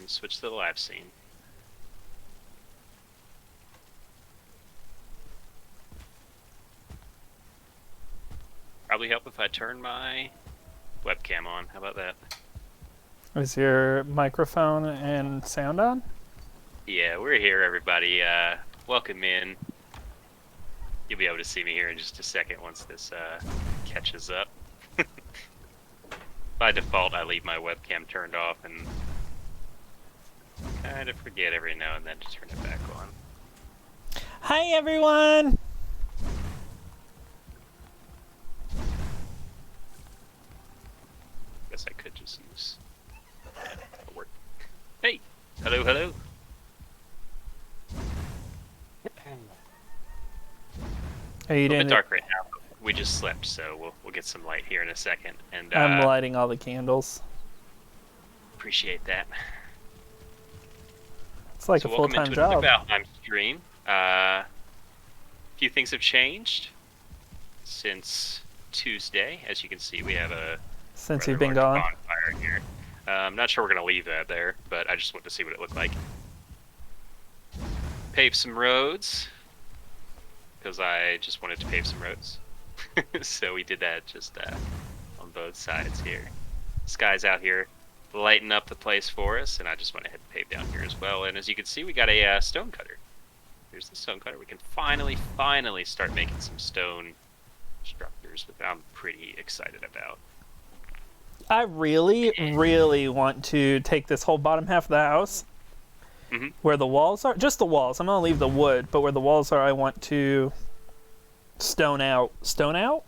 Switch to the live scene. Probably help if I turn my webcam on. How about that? Is your microphone and sound on? Yeah, we're here, everybody. Welcome in. You'll be able to see me here in just a second once this catches up. By default, I leave my webcam turned off and kind of forget every now and then to turn it back on. Hi, everyone! Guess I could just use a word. Hey! Hello, hello! Are you A little doing bit dark right now. We just slept, so we'll get some light here in a second. And I'm lighting all the candles. appreciate that. It's like So a full-time welcome job. into another Valheim stream. A few things have changed since Tuesday. As you can see, we have a Since rather you've been large gone. bonfire here. I'm not sure we're going to leave that there, but I just wanted to see what it looked like. Pave some roads, because I just wanted to pave some roads. So we did that just on both sides here. Sky's out here lighting up the place for us, and I just went ahead and paved down here as well. And as you can see, we got a stone cutter. Here's the stone cutter. We can finally start making some stone structures, which I'm pretty excited about. I really want to take this whole bottom half of the house, where the walls are, just the walls. I'm going to leave the wood, but where the walls are, I want to stone out. Stone out?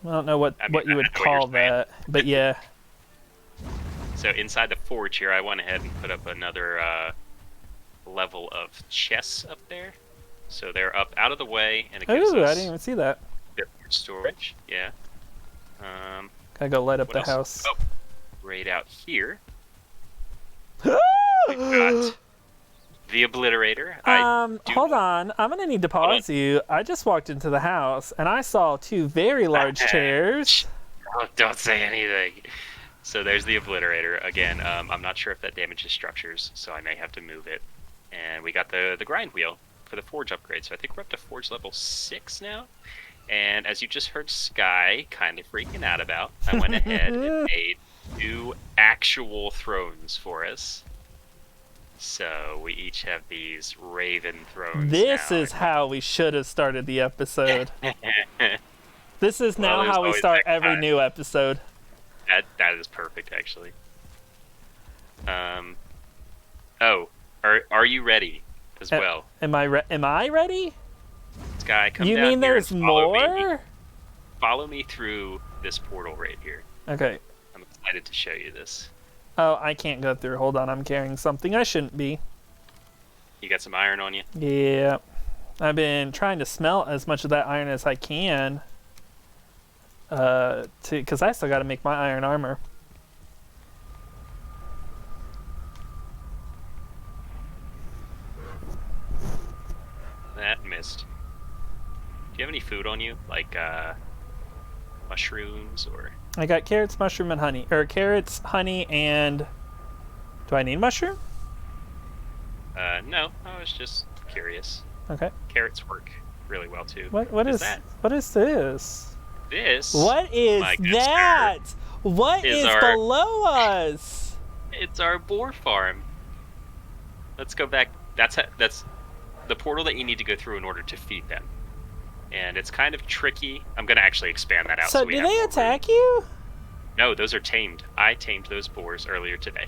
I don't know what you would call that, but yeah. So inside the forge here, I went ahead and put up another level of chests up there. So they're up out of the way, and it gives Ooh, us I didn't even see that. a bit more storage. Yeah. Gotta go light up the else? house. Oh, right out here, Ah! we've got the obliterator. Hold on. I'm gonna need to pause you. I just walked into the house and I saw two very large chairs. Oh, don't say anything. So there's the obliterator again. I'm not sure if that damages structures, so I may have to move it. And we got the grind wheel for the forge upgrade. So I think we're up to forge level 6 now. And as you just heard Sky kind of freaking out about, I went ahead and made 2 actual thrones for us. So we each have these raven thrones. This now. is how we should have started the episode. This is now Well, how we always start next every time. new episode. That is perfect, actually. Oh, are you ready as well? Am I ready? Sky, come You down mean here there's and follow me. more? Follow me through this portal right here. Okay. I'm excited to show you this. Oh, I can't go through. Hold on, I'm carrying something I shouldn't be. You got some iron on you? Yeah. I've been trying to smelt as much of that iron as I can. Because I still got to make my iron armor. That missed. Do you have any food on you? Like, mushrooms or... I got carrots, mushroom, and honey. Or carrots, honey, and... Do I need mushroom? No. I was just curious. Okay. Carrots work really well, too. What is that? What is this? This... What is my good that? sir, What is below us? It's our boar farm. Let's go back. That's the portal that you need to go through in order to feed them. And it's kind of tricky. I'm going to actually expand that out. So we do have they more attack room. you? No, those are tamed. I tamed those boars earlier today.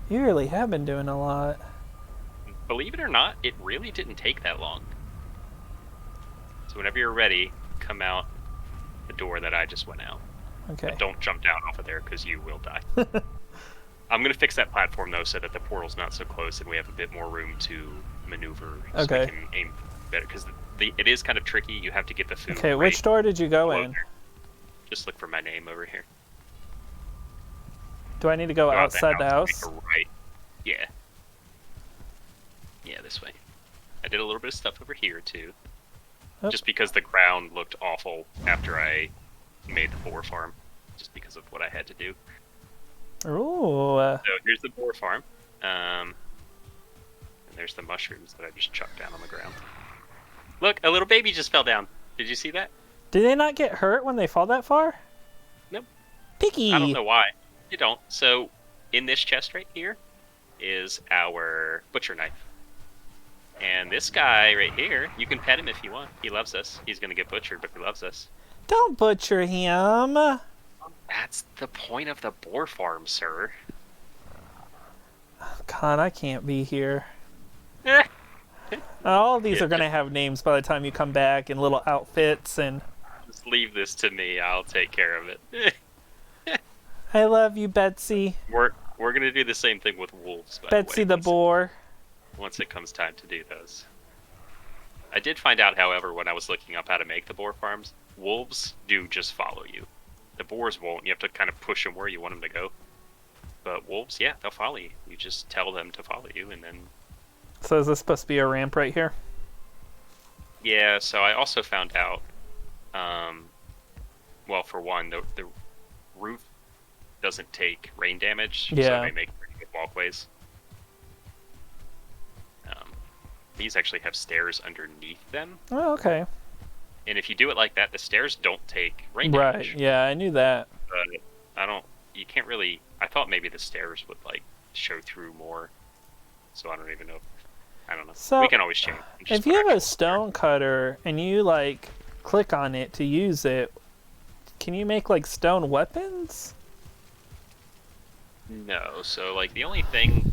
You really have been doing a lot. Believe it or not, it really didn't take that long. So whenever you're ready, come out the door that I just went out. Okay. But don't jump down off of there because you will die. I'm going to fix that platform, though, so that the portal's not so close and we have a bit more room to maneuver. So Okay. we can aim better. Because it is kind of tricky. You have to get the food Okay, right which door did you go below in? there. Just look for my name over here. Do I need to go out outside the house? make a right. Yeah. Yeah, this way. I did a little bit of stuff over here, too. Oh. Just because the ground looked awful after I made the boar farm. Just because of what I had to do. Ooh. So here's the boar farm. And there's the mushrooms that I just chucked down on the ground. Look, a little baby just fell down. Did you see that? Do they not get hurt when they fall that far? Nope. Picky. I don't know why. You don't. So in this chest right here is our butcher knife. And this guy right here, you can pet him if you want. He loves us. He's going to get butchered, but he loves us. Don't butcher him. That's the point of the boar farm, sir. God, I can't be here. All of these are going to have names by the time you come back in little outfits and... Just leave this to me. I'll take care of it. I love you, Betsy. We're going to do the same thing with wolves, by Betsy the way, the boar. once it comes time to do those. I did find out, however, when I was looking up how to make the boar farms, wolves do just follow you. The boars won't. You have to kind of push them where you want them to go. But wolves, yeah, they'll follow you. You just tell them to follow you, and then... So is this supposed to be a ramp right here? Yeah, so I also found out, well, for one, the roof doesn't take rain damage, so Yeah. they make pretty good walkways. These actually have stairs underneath them, Oh, okay. and if you do it like that, the stairs don't take rain Right, damage. yeah, I knew that. But I don't... You can't really... I thought maybe the stairs would, like, show through more, so I don't even know. I don't know. So, we can always change. If you have a stone cutter and you, like, click on it to use it, can you make, like, stone weapons? No, so, like, the only thing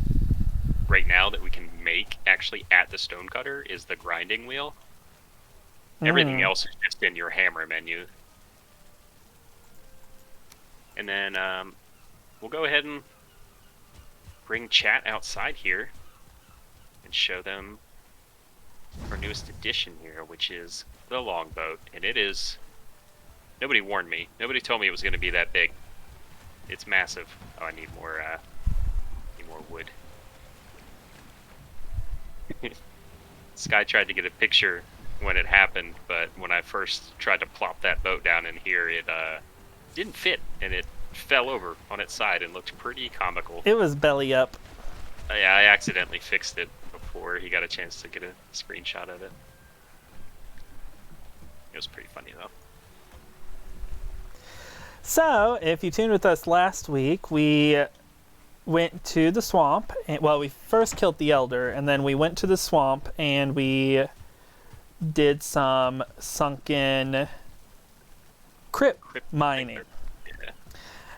right now that we can make actually at the stone cutter is the grinding wheel. Everything else is just in your hammer menu. And then we'll go ahead and bring chat outside here and show them our newest addition here, which is the longboat. And it is... Nobody warned me. Nobody told me it was going to be that big. It's massive. Oh, I need more wood. Sky tried to get a picture when it happened, but when I first tried to plop that boat down in here, it didn't fit, and it fell over on its side and looked pretty comical. It was belly up. Yeah, I accidentally fixed it before he got a chance to get a screenshot of it. It was pretty funny, though. So, if you tuned with us last week, we went to the swamp. And, well, we first killed the elder, and then we went to the swamp, and we did some sunken crypt mining. Yeah.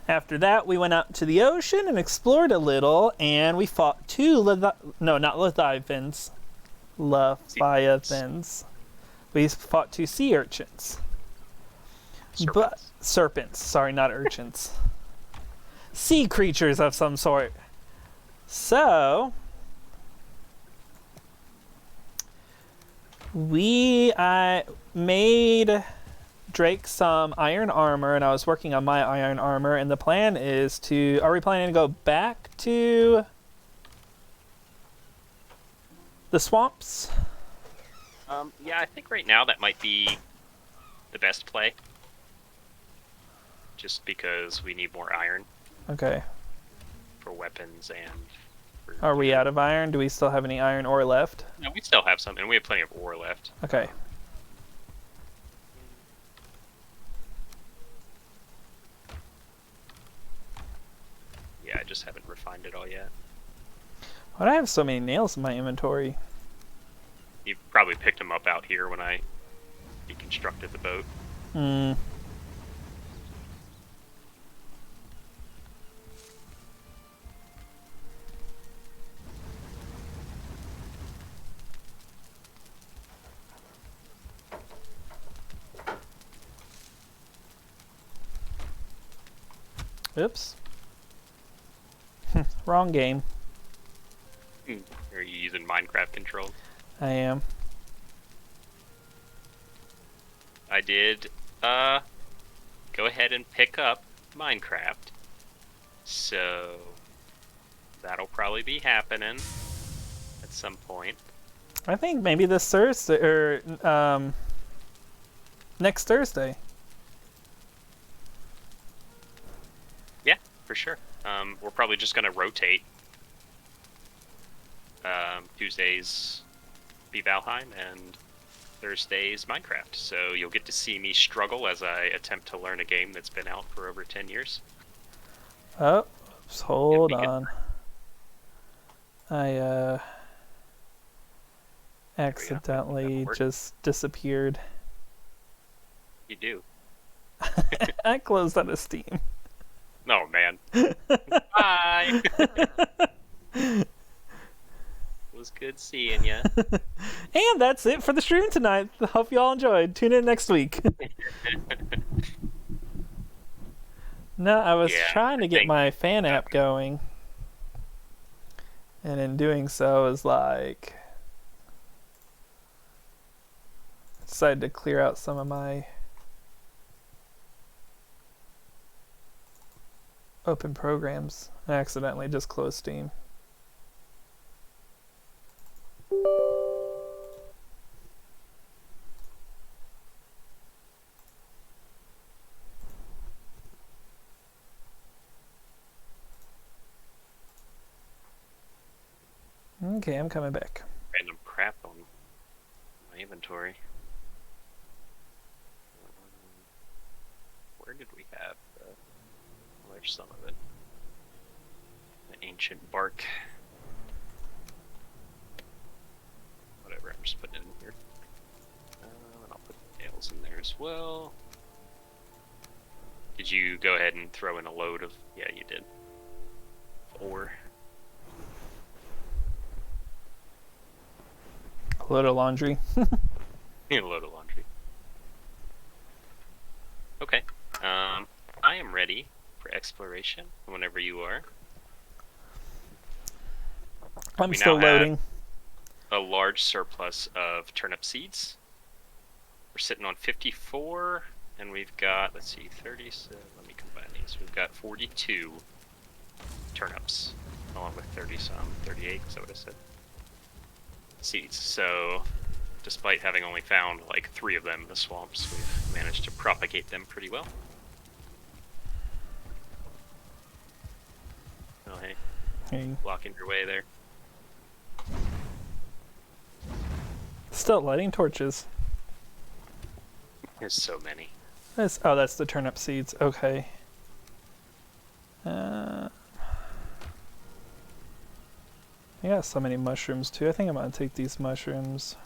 After that, we went out to the ocean and explored a little, and we fought two Leviathans. We fought two sea urchins. But serpents, sorry, not urchins. Sea creatures of some sort. So I made Drake some iron armor, and I was working on my iron armor, and the plan is to... Are we planning to go back to the swamps? Yeah, I think right now that might be the best play. Just because we need more iron Okay. for weapons and... For, Are we out of iron? Do we still have any iron ore left? No, we still have some, and we have plenty of ore left. Okay. Yeah, I just haven't refined it all yet. Why do I have so many nails in my inventory? You probably picked them up out here when I deconstructed the boat. Hmm. Oops. Wrong game. Are you using Minecraft controls? I am. I did go ahead and pick up Minecraft. So that'll probably be happening at some point. I think maybe this Thursday, or next Thursday. Yeah, for sure. We're probably just gonna rotate. Tuesdays be Valheim and Thursdays Minecraft. So you'll get to see me struggle as I attempt to learn a game that's been out for over 10 years. Oh, oops, hold on. I accidentally just disappeared. You do. I closed out of Steam. Oh, man. Bye! It was good seeing ya. And that's it for the stream tonight. Hope you all enjoyed. Tune in next week. No, I was trying to get my fan app going. And in doing so, is like... I decided to clear out some of my... open programs. I accidentally just closed Steam. Okay, I'm coming back. Random crap on my inventory. Where did we have there's some of it. The ancient bark. Whatever, I'm just putting it in here. And I'll put nails in there as well. Did you go ahead and throw in a load of... Yeah, you did. Ore. A load of laundry. A load of laundry. Okay. I am ready for exploration whenever you are. I'm still loading. A large surplus of turnip seeds. We're sitting on 54, and we've got, let's see, 30, so let me combine these. We've got 42 turnips, along with 30-some, 38, is that what I said? Seeds. So, despite having only found like 3 of them in the swamps, we've managed to propagate them pretty well. Oh, hey. Hey. Blocking your way there. Still lighting torches. There's so many. Oh, that's the turnip seeds. Okay. I got so many mushrooms too. I think I'm gonna take these mushrooms.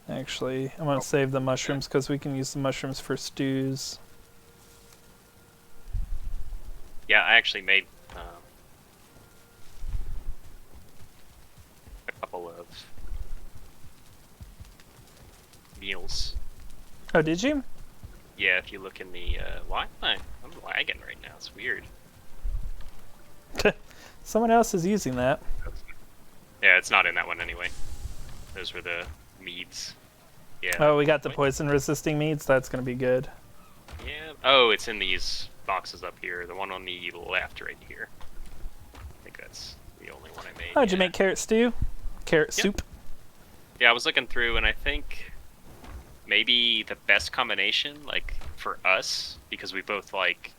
Actually, I'm gonna save the mushrooms because we can use the mushrooms for stews. Yeah, I actually made a couple of meals. Oh, did you? Yeah, if you look in the why am I'm lagging right now? It's weird. Someone else is using that. Yeah, it's not in that one anyway. Those were the meads. Yeah. Oh, we got the poison resisting meads. That's gonna be good. Yeah. Oh, it's in these boxes up here. The one on the left right here. I think that's the only one I made. Oh, did you make carrot stew? Carrot soup? Yeah, I was looking through and I think maybe the best combination, like for us, because we both like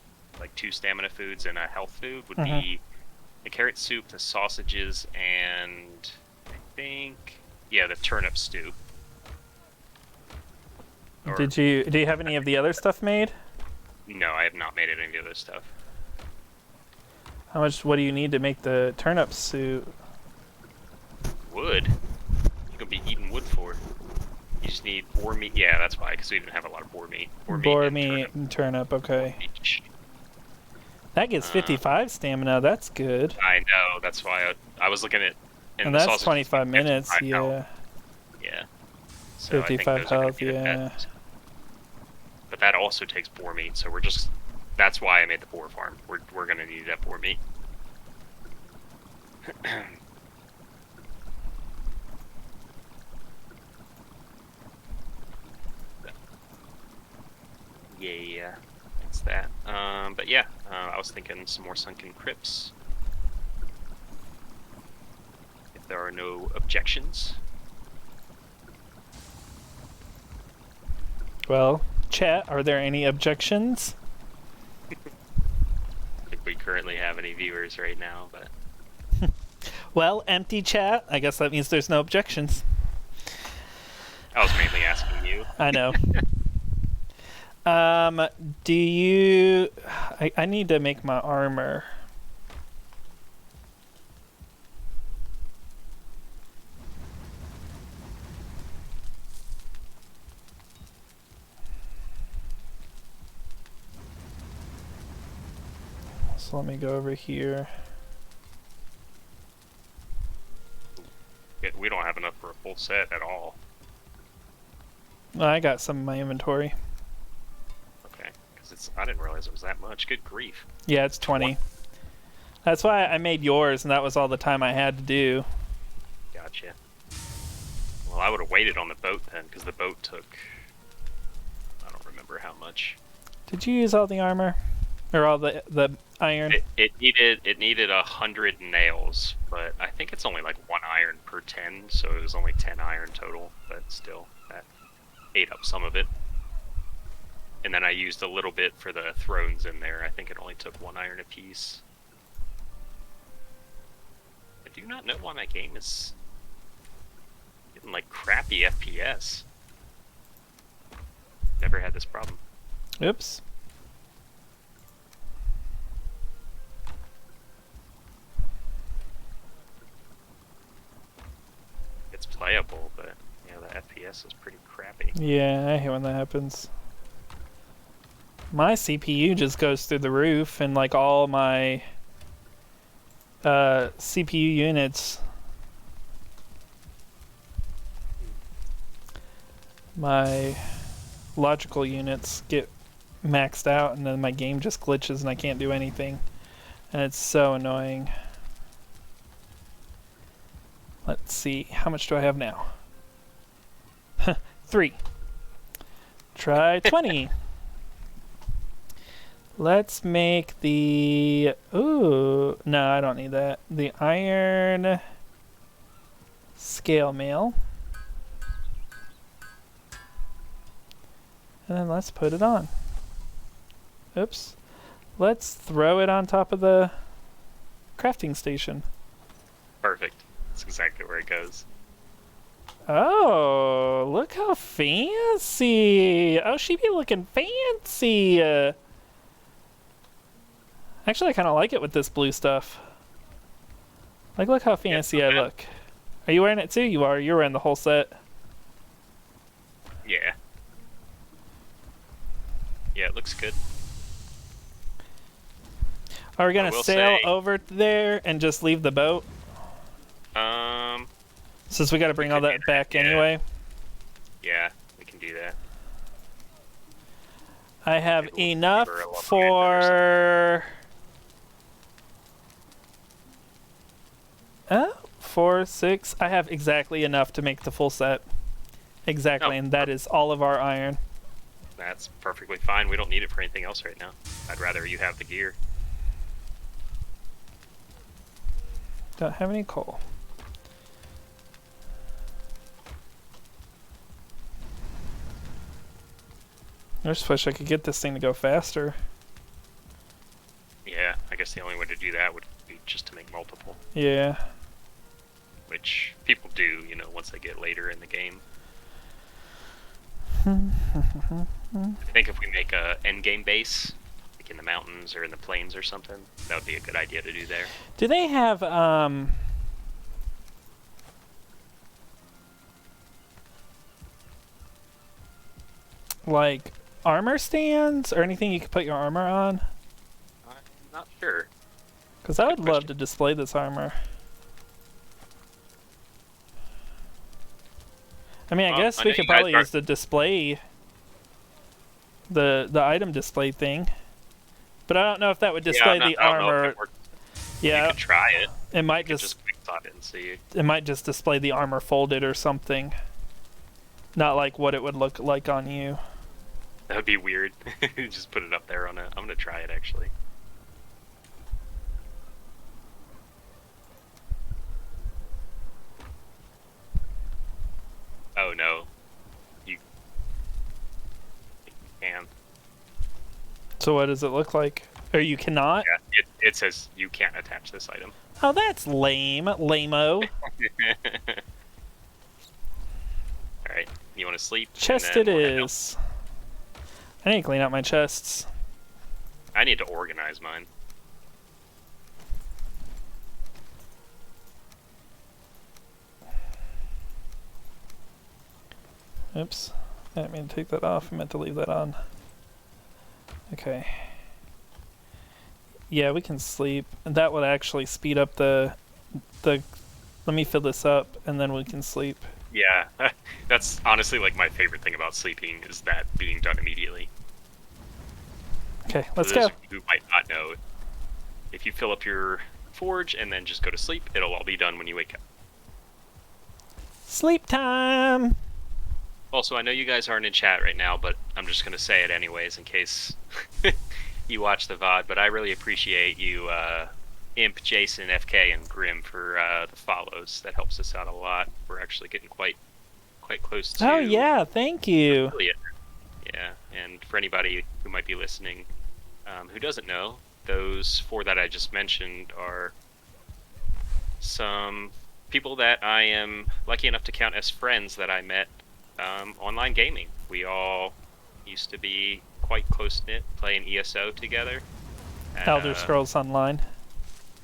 2 stamina foods and a health food, would be the carrot soup, the sausages, and I think, yeah, the turnip stew. Do you have any of the other stuff made? No, I have not made any of the other stuff. What do you need to make the turnip soup? Wood? You could be eating wood for. You just need boar meat. Yeah, that's why, because we didn't have a lot of boar meat. Boar meat and turnip, okay. That gets 55 stamina, that's good. I know, that's why I was looking at... And that's 25 minutes, yeah. Health. Yeah. So 55 health, yeah. But that also takes boar meat, so we're just... That's why I made the boar farm. We're gonna need that boar meat. Yeah, that's that. But yeah, I was thinking some more sunken crypts. If there are no objections. Well, chat, are there any objections? I think we currently have any viewers right now, but Well, empty chat. I guess that means there's no objections. I was mainly asking you. I know. Do you... I need to make my armor. So let me go over here. We don't have enough for a full set at all. I got some in my inventory. Okay, because I didn't realize it was that much. Good grief. Yeah, it's 20. That's why I made yours, and that was all the time I had to do. Gotcha. Well, I would have waited on the boat then, because the boat took... I don't remember how much. Did you use all the armor? Or all the iron? It needed 100 nails, but I think it's only like 1 iron per 10, so it was only 10 iron total, but still, that ate up some of it. And then I used a little bit for the thrones in there. I think it only took 1 iron apiece. I do not know why my game is getting like crappy FPS. Never had this problem. Oops. It's playable, but yeah, the FPS is pretty crappy. Yeah, I hate when that happens. My CPU just goes through the roof, and like all my CPU units, my logical units get maxed out, and then my game just glitches and I can't do anything, and it's so annoying. Let's see, how much do I have now? 3. Try 20. Let's make the... Ooh, no, I don't need that. The iron scale mail. And then let's put it on. Oops. Let's throw it on top of the crafting station. Perfect. That's exactly where it goes. Oh, look how fancy. Oh, she be looking fancy. Actually, I kind of like it with this blue stuff. Like, look how fancy I look. Are you wearing it too? You are. You're wearing the whole set. Yeah. Yeah, it looks good. Are we gonna sail over there and just leave the boat? Since we gotta bring all that back anyway. Yeah, we can do that. I have enough for... 4, 6. I have exactly enough to make the full set. Exactly, and that is all of our iron. That's perfectly fine. We don't need it for anything else right now. I'd rather you have the gear. Don't have any coal. I just wish I could get this thing to go faster. Yeah, I guess the only way to do that would be just to make multiple. Yeah. Which people do, you know, once they get later in the game. I think if we make a endgame base, like in the mountains or in the plains or something, that would be a good idea to do there. Do they have, like, armor stands or anything you could put your armor on? I'm not sure. Because I would love to display this armor. I mean, I guess we could probably use the display, the item display thing. But I don't know if that would display the armor. Yeah, you could try it. It might just thought it and see. It might just display the armor folded or something. Not like what it would look like on you. That would be weird. Just put it up there on a... I'm gonna try it actually. Oh no. can. So what does it look like? Or you cannot? Yeah, it says you can't attach this item. Oh, that's lame. Lame-o. Alright, you want to sleep? Chest it is. I need to clean out my chests. I need to organize mine. Oops. I didn't mean to take that off. I meant to leave that on. Okay. Yeah, we can sleep. And that would actually speed up the... Let me fill this up, and then we can sleep. Yeah, that's honestly like my favorite thing about sleeping is that being done immediately. Okay, let's For go. those of you who might not know, if you fill up your forge and then just go to sleep, it'll all be done when you wake up. Sleep time! Also, I know you guys aren't in chat right now, but I'm just going to say it anyways in case you watch the VOD, but I really appreciate you, Imp, Jason, FK, and Grim for the follows. That helps us out a lot. We're actually getting quite close to... Oh yeah, thank you. Yeah, and for anybody who might be listening who doesn't know, those 4 that I just mentioned are some people that I am lucky enough to count as friends that I met online gaming. We all used to be quite close-knit, playing ESO together. And, Elder Scrolls Online.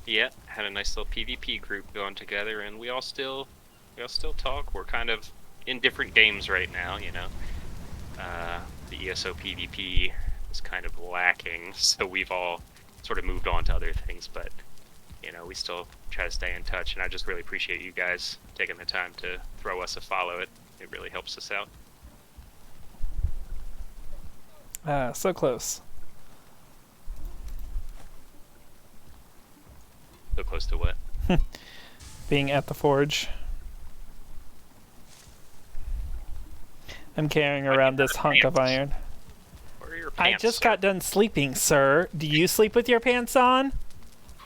Yeah, had a nice little PvP group going together, and we all still talk. We're kind of in different games right now, you know. The ESO PvP is kind of lacking, so we've all sort of moved on to other things, but you know, we still try to stay in touch, and I just really appreciate you guys taking the time to throw us a follow. It really helps us out. So close. So close to what? Being at the forge. I'm carrying around this hunk of iron. Where are your I pants, just sir? got done sleeping, sir. Do you sleep with your pants on?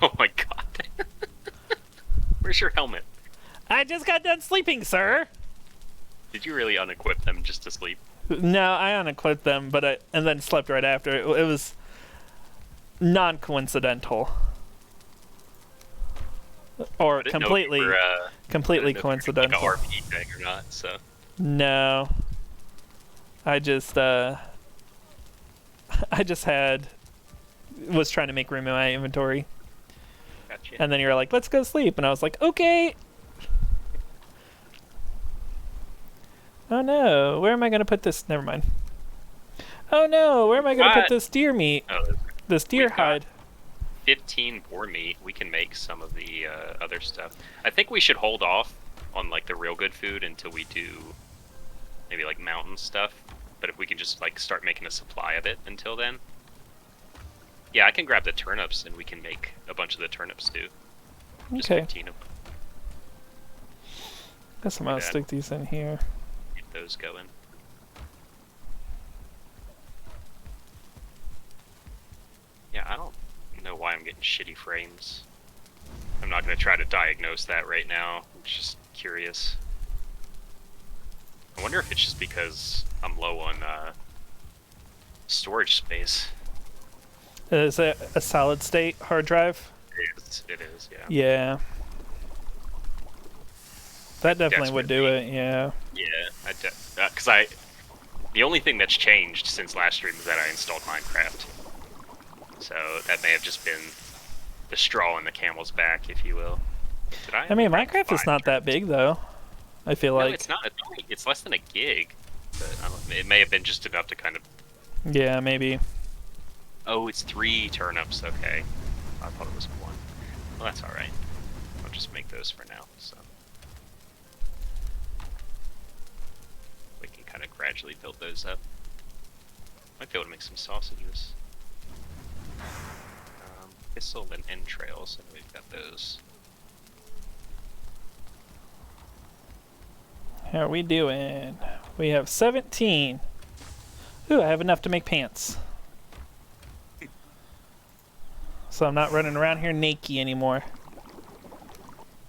Oh my god. Where's your helmet? I just got done sleeping, sir. Did you really unequip them just to sleep? No, I unequipped them, but and then slept right after. It was non-coincidental. Or completely coincidental. Like a RP thing or not, so. No. I just was trying to make room in my inventory. Gotcha. And then you were like, let's go sleep. And I was like, okay. Oh no, where am I going to put this? Never mind. Oh no, where am I going to put this deer meat? Oh, This deer hide. 15 boar meat. We can make some of the other stuff. I think we should hold off on like the real good food until we do maybe like mountain stuff. But if we can just like start making a supply of it until then. Yeah, I can grab the turnips and we can make a bunch of the turnips too. Just Okay. 15 of them. Guess I'm going to stick these in here. Get those going. Yeah, I don't know why I'm getting shitty frames. I'm not going to try to diagnose that right now. I'm just curious. I wonder if it's just because I'm low on storage space. Is it a solid state hard drive? It is, yeah. Yeah. That definitely would do it, yeah. Yeah, because the only thing that's changed since last stream is that I installed Minecraft. So that may have just been the straw in the camel's back, if you will. I mean, Minecraft is not that big, though. I feel like... No, it's not. It's less than a gig. But it may have been just enough to kind of... Yeah, maybe. Oh, it's 3 turnips, okay. I thought it was 1. Well, that's alright. I'll just make those for now, so... We can kind of gradually build those up. Might be able to make some sausages. Thistle and entrails, and we've got those. How are we doing? We have 17. Ooh, I have enough to make pants. So I'm not running around here naked anymore.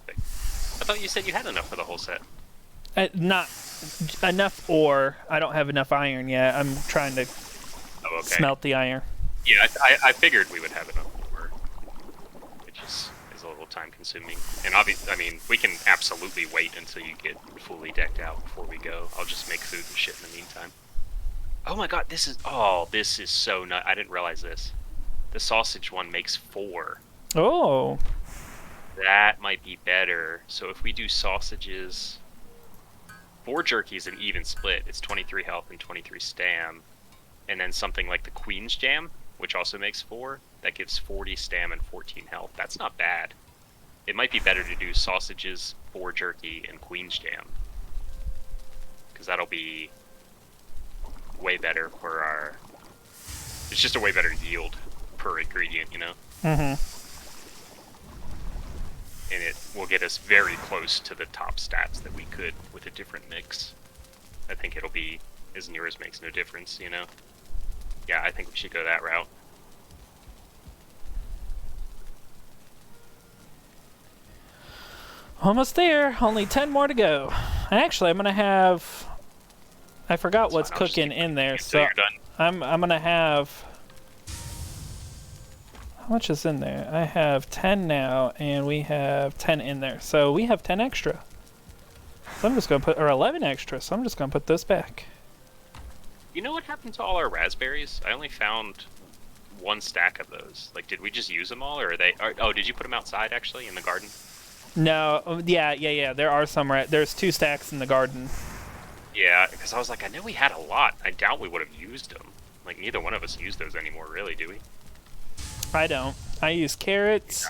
I thought you said you had enough for the whole set. Not enough ore. I don't have enough iron yet. I'm trying to okay. Smelt the iron. Yeah, I figured we would have enough more, which is a little time consuming. And obviously, I mean, we can absolutely wait until you get fully decked out before we go. I'll just make food and shit in the meantime. Oh my god, this is so nut. I didn't realize this. The sausage one makes 4. Oh. That might be better. So if we do sausages, 4 jerky is an even split. It's 23 health and 23 stam. And then something like the Queen's Jam, which also makes 4, that gives 40 stam and 14 health. That's not bad. It might be better to do sausages, 4 jerky, and Queen's Jam. Because that'll be way better for our... It's just a way better yield per ingredient, you know? Mm-hmm. And it will get us very close to the top stats that we could with a different mix. I think it'll be as near as makes no difference, you know? Yeah, I think we should go that route. Almost there. Only 10 more to go. Actually, I'm gonna have... I forgot That's what's fine, I'll just cooking keep in there, until so you're done. I'm gonna have... How much is in there? I have 10 now, and we have 10 in there. So we have 10 extra. So I'm just gonna put... Or 11 extra, so I'm just gonna put those back. You know what happened to all our raspberries? I only found 1 stack of those. Like, did we just use them all, or are they... Oh, did you put them outside, actually, in the garden? No, yeah. There are some... There's 2 stacks in the garden. Yeah, because I was like, I know we had a lot. I doubt we would have used them. Like, neither one of us use those anymore, really, do we? I don't. I use carrots.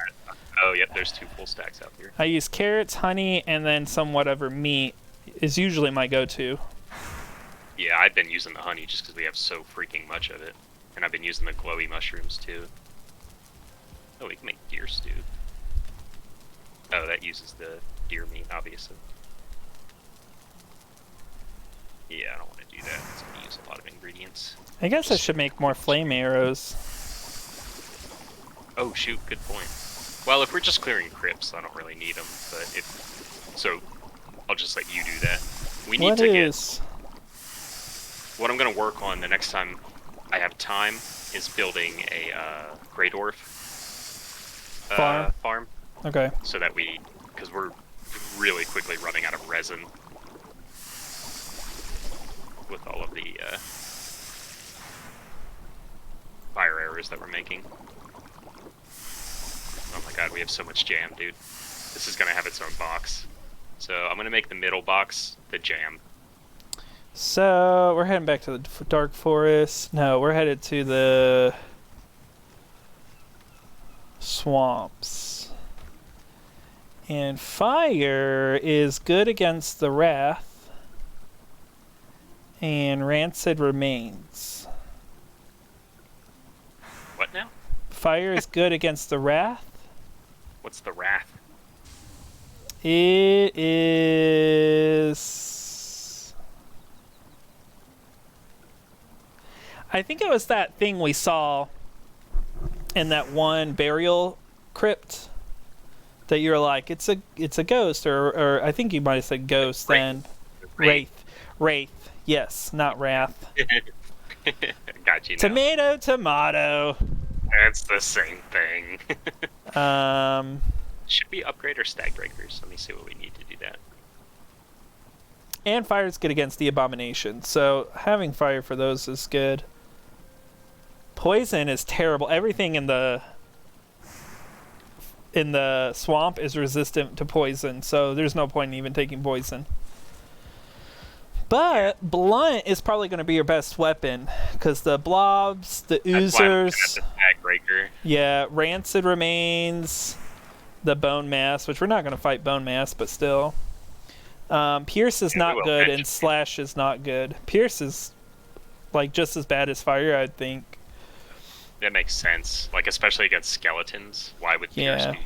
Oh, yep, there's 2 full stacks out here. I use carrots, honey, and then some whatever meat is usually my go-to. Yeah, I've been using the honey just because we have so freaking much of it. And I've been using the glowy mushrooms, too. Oh, we can make deer stew. Oh, that uses the deer meat, obviously. Yeah, I don't want to do that. It's going to use a lot of ingredients. I guess I should make more flame arrows. Oh, shoot, good point. Well, if we're just clearing crypts, I don't really need them, but if... So, I'll just let you do that. We need to get... What I'm going to work on the next time I have time is building a Grey Dwarf farm. Okay. So that we... Because we're really quickly running out of resin with all of the fire arrows that we're making. Oh my god, we have so much jam, dude. This is going to have its own box. So I'm going to make the middle box the jam. So, we're heading back to the Dark Forest. No, we're headed to the swamps. And fire is good against the wrath. And rancid remains. What now? Fire is good against the wrath. What's the wrath? It is... I think it was that thing we saw in that one burial crypt that you're like, it's a ghost, or I think you might have said ghost then. Wraith. Yes, not wrath. Got you now. Tomato. That's the same thing. Should we upgrade our stag breakers? Let me see what we need to do that. And fire is good against the abomination, so having fire for those is good. Poison is terrible. Everything in the swamp is resistant to poison, so there's no point in even taking poison. But blunt is probably going to be your best weapon, because the blobs, the oozers, the stag breaker. Yeah, rancid remains, the bone mass, which we're not going to fight bone mass, but still. Pierce is not good, and slash is not good. Pierce is like just as bad as fire, I think. That makes sense. Like, especially against skeletons. Why would Pierce be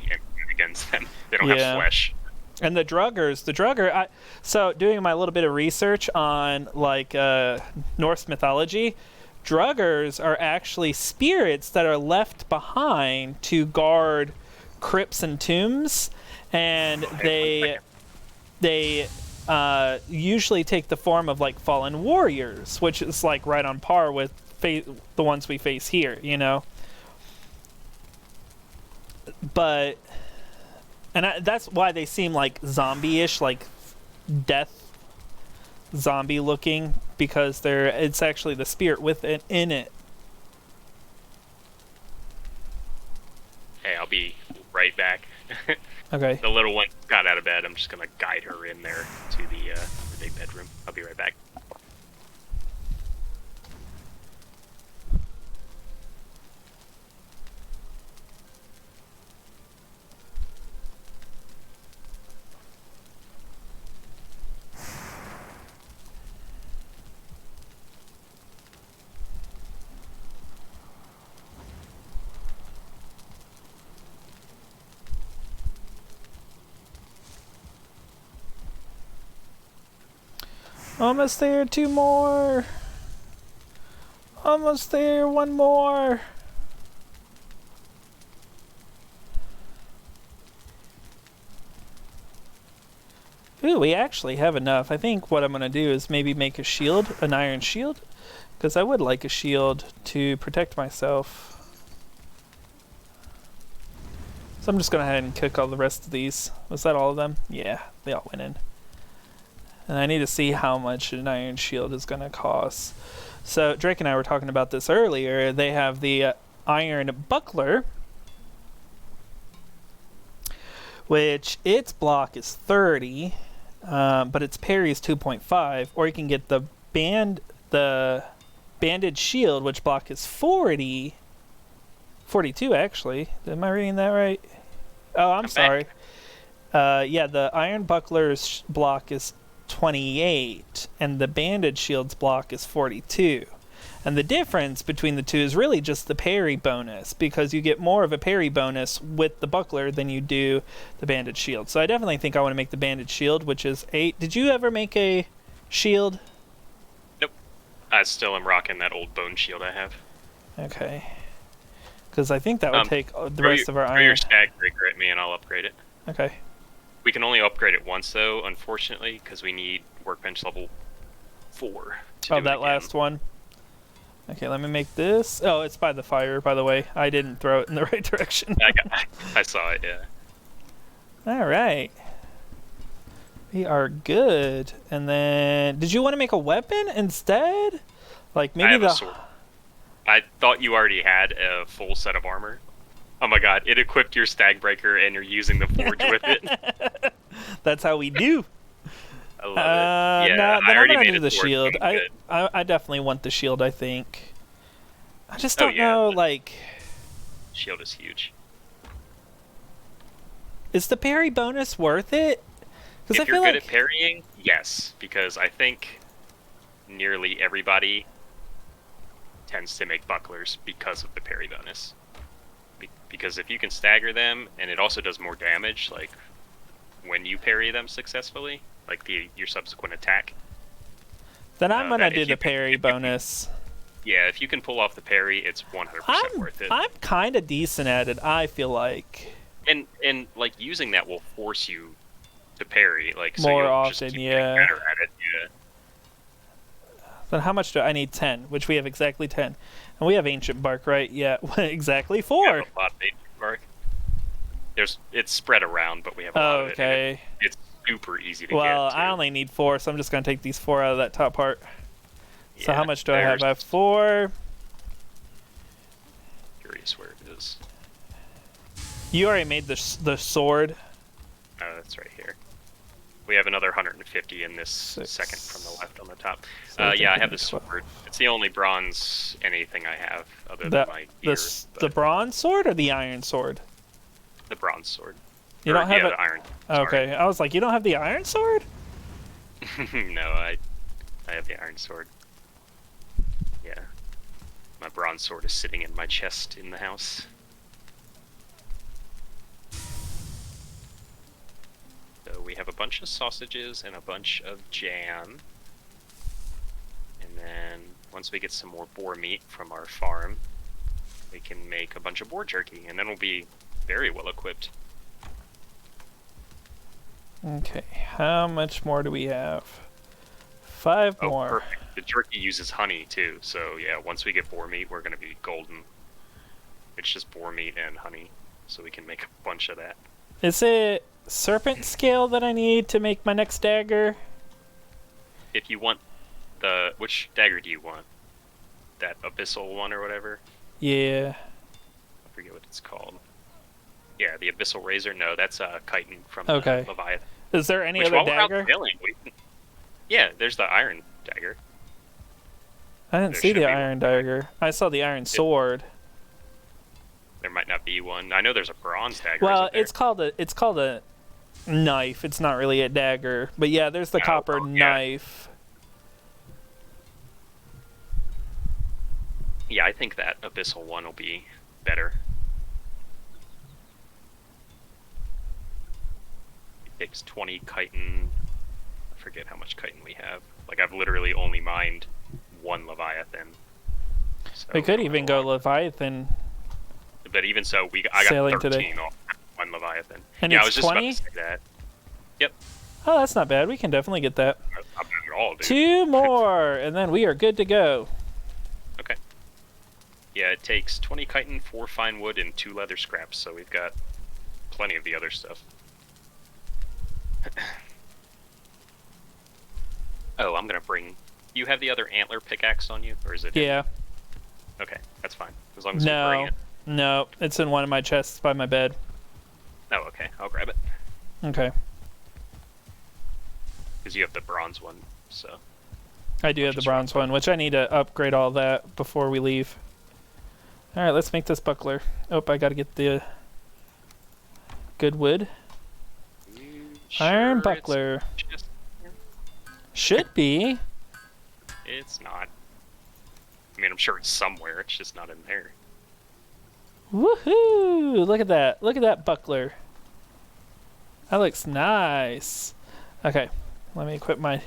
against them? They don't have flesh. And the drugger, so doing my little bit of research on, like, Norse mythology, druggers are actually spirits that are left behind to guard crypts and tombs, and they usually take the form of, like, fallen warriors, which is, like, right on par with the ones we face here, you know. But that's why they seem like zombie-ish, like death zombie looking, because it's actually the spirit with it in it. Hey, I'll be right back. Okay. The little one got out of bed. I'm just gonna guide her in there to the big bedroom. I'll be right back. Almost there, 2 more. Almost there, 1 more. Ooh, we actually have enough. I think what I'm going to do is maybe make a shield, an iron shield, because I would like a shield to protect myself. So I'm just going to go ahead and cook all the rest of these. Was that all of them? Yeah, they all went in. And I need to see how much an iron shield is going to cost. So Drake and I were talking about this earlier. They have the iron buckler, which its block is 30, but its parry is 2.5. Or you can get the banded shield, which block is 40. 42 actually. Am I reading that right? Oh, I'm sorry. Yeah, the iron buckler's block is 28 and the banded shield's block is 42, and the difference between the two is really just the parry bonus, because you get more of a parry bonus with the buckler than you do the banded shield. So I definitely think I want to make the banded shield, which is 8. Did you ever make a shield? Nope. I still am rocking that old bone shield I have. Okay, because I think that would take the rest of our iron. Throw your stag breaker at me and I'll upgrade it. Okay. We can only upgrade it once, though, unfortunately, because we need workbench level 4 to do that it last one. Okay, let me make this. Oh, it's by the fire, by the way. I didn't throw it in the right direction. I saw it, yeah. All right. We are good. And then, did you want to make a weapon instead? Like maybe a sword. I thought you already had a full set of armor. Oh my god, it equipped your stag breaker and you're using the forge with it. That's how we do. I love it. Yeah, no, then I I'm already gonna made do the shield. I definitely want the shield, I think. I just don't know, like... Shield is huge. Is the parry bonus worth it? If you're good at parrying, yes. Because I think nearly everybody tends to make bucklers because of the parry bonus. Because if you can stagger them, and it also does more damage, like when you parry them successfully, like your subsequent attack. Then I'm gonna do the parry bonus. Yeah, if you can pull off the parry, it's 100% worth it. I'm kind of decent at it, I feel like. And like using that will force you to parry, like more so often, just keep yeah. Better at it, yeah. Then how much do I need? 10, which we have exactly 10. And we have ancient bark, right? Yeah, exactly 4. We have a lot of ancient bark. It's spread around, but we have a lot of it. Okay. It's super easy to get. Well, too. I only need 4, so I'm just gonna take these 4 out of that top part. So Yeah, how much do I have? I have 4. Curious where it is. You already made the sword. Oh, that's right here. We have another 150 in this 6. second from the left on the top. So Yeah, I have the 12. sword. It's the only bronze anything I have other than my gear. The bronze sword or the iron sword? The bronze sword. You don't have the iron. Sorry. Okay, I was like, you don't have the iron sword? No, I have the iron sword. Yeah. My bronze sword is sitting in my chest in the house. So we have a bunch of sausages and a bunch of jam. And then once we get some more boar meat from our farm, we can make a bunch of boar jerky, and then we'll be very well equipped. Okay, how much more do we have? 5 more. Perfect. The jerky uses honey too, so yeah, once we get boar meat, we're gonna be golden. It's just boar meat and honey, so we can make a bunch of that. Is it serpent scale that I need to make my next dagger? If you want which dagger do you want? That abyssal one or whatever? Yeah. I forget what it's called. Yeah, the abyssal razor. No, that's chitin from Okay. Leviathan. Is there any Which, other while we're out dagger? sailing, yeah, there's the iron dagger. I didn't see the iron dagger. I saw the iron sword. There might not be one. I know there's a bronze dagger. Well, it's called a knife. It's not really a dagger, but yeah, there's the copper knife. Yeah, I think that abyssal one will be better. It takes 20 chitin. I forget how much chitin we have. Like, I've literally only mined one Leviathan. So We could even go Leviathan. But even so, I got 13 today. off one Leviathan. And yeah, it's I was just 20? about to say that. Yep. Oh, that's not bad. We can definitely get that. Not bad at all, dude. 2 more, and then we are good to go. Okay. Yeah, it takes 20 chitin, 4 fine wood, and 2 leather scraps, so we've got plenty of the other stuff. Oh, I'm gonna bring... You have the other antler pickaxe on you, or is it... Yeah. Okay, that's fine. As long as you bring it. No, it's in one of my chests by my bed. Oh, okay. I'll grab it. Okay. Because you have the bronze one, so... I do have the bronze one, which I need to upgrade all that before we leave. Alright, let's make this buckler. Oh, I gotta get the good wood. Iron buckler. Should be. It's not. I mean, I'm sure it's somewhere. It's just not in there. Woohoo! Look at that. Look at that buckler. That looks nice. Okay, let me equip my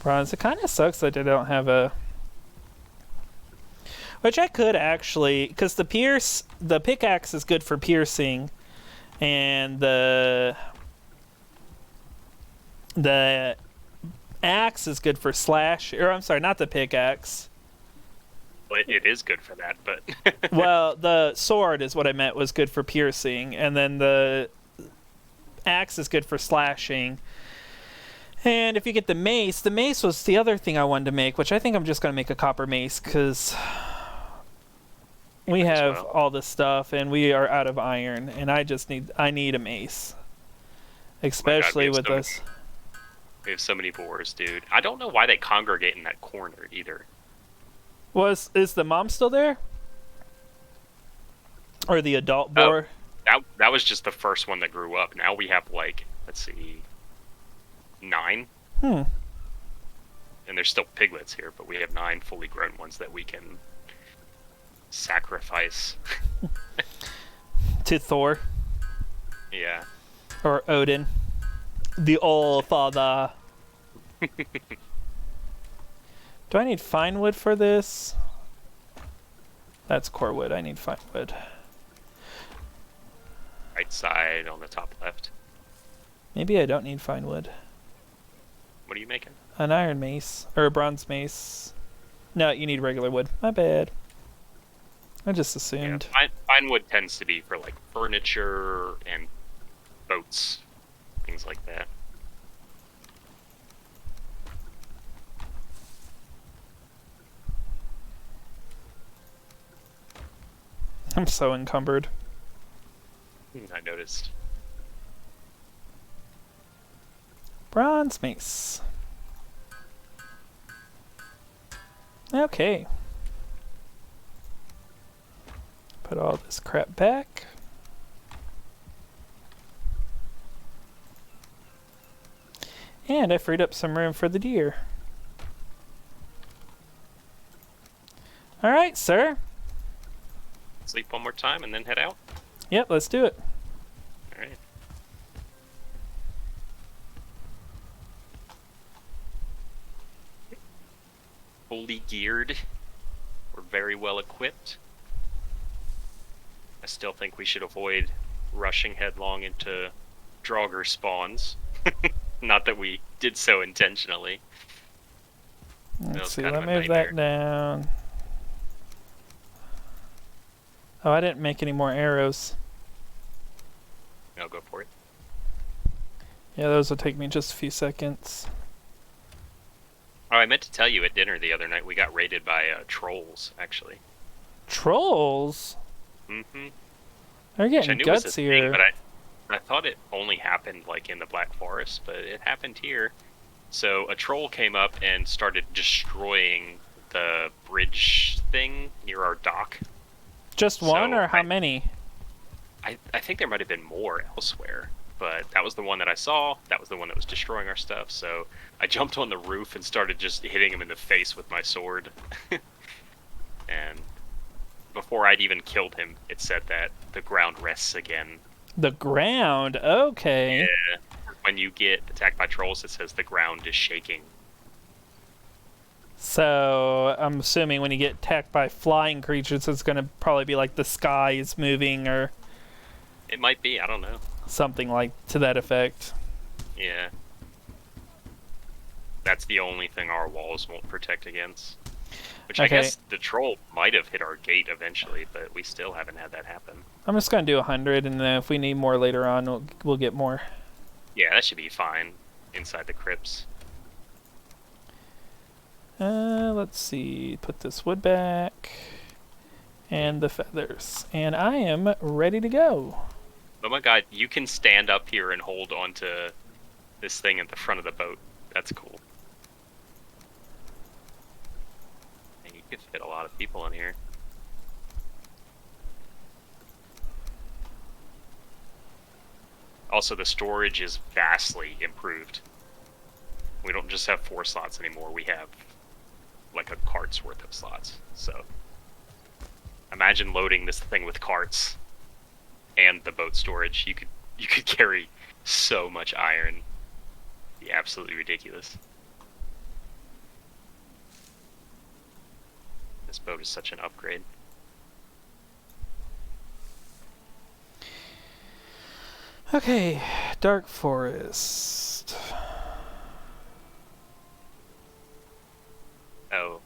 bronze. It kind of sucks that I don't have a... Which I could actually... Because the pickaxe is good for piercing. And the axe is good for slash. Or I'm sorry, not the pickaxe. Well, it is good for that, but... Well, the sword is what I meant was good for piercing. And then the axe is good for slashing. And if you get the mace was the other thing I wanted to make, which I think I'm just going to make a copper mace because we have all this stuff and we are out of iron and I need a mace. Especially with us. We have so many boars, dude. I don't know why they congregate in that corner either. Is the mom still there? Or the adult boar? That was just the first one that grew up. Now we have like, let's see, 9. And there's still piglets here, but we have 9 fully grown ones that we can sacrifice. To Thor. Yeah. Or Odin. The All-Father. Do I need fine wood for this? That's core wood. I need fine wood. Right side on the top left. Maybe I don't need fine wood. What are you making? An iron mace. Or a bronze mace. No, you need regular wood. My bad. I just assumed. Yeah, fine wood tends to be for like furniture and boats. Things like that. I'm so encumbered. I noticed. Bronze mace. Okay. Put all this crap back. And I freed up some room for the deer. Alright, sir. Sleep one more time and then head out? Yep, let's do it. Alright. Fully geared. We're very well equipped. I still think we should avoid rushing headlong into Draugr spawns. Not that we did so intentionally. Let's was see, kind of let a me move that nightmare. down. Oh, I didn't make any more arrows. I'll go for it. Yeah, those will take me just a few seconds. Oh, I meant to tell you at dinner the other night we got raided by trolls, actually. Trolls? Mm-hmm. They're Which I getting knew was a thing, gutsier. but I thought it only happened like in the Black Forest, but it happened here. So a troll came up and started destroying the bridge thing near our dock. Just one, So or how many? I think there might have been more elsewhere, but that was the one that I saw. That was the one that was destroying our stuff. So I jumped on the roof and started just hitting him in the face with my sword. And before I'd even killed him, it said that the ground rests again. The ground? Okay. Yeah. When you get attacked by trolls, it says the ground is shaking. So, I'm assuming when you get attacked by flying creatures, it's going to probably be like the sky is moving or It might be, I don't know. something like to that effect. Yeah. That's the only thing our walls won't protect against. Which I Okay. guess the troll might have hit our gate eventually, but we still haven't had that happen. I'm just going to do 100, and then if we need more later on, we'll get more. Yeah, that should be fine inside the crypts. Let's see. Put this wood back. And the feathers. And I am ready to go. Oh my god, you can stand up here and hold onto this thing at the front of the boat. That's cool. And you could fit a lot of people in here. Also, the storage is vastly improved. We don't just have 4 slots anymore, we have like a cart's worth of slots. So imagine loading this thing with carts and the boat storage. You could carry so much iron. It'd be absolutely ridiculous. This boat is such an upgrade. Okay, Dark Forest. Oh,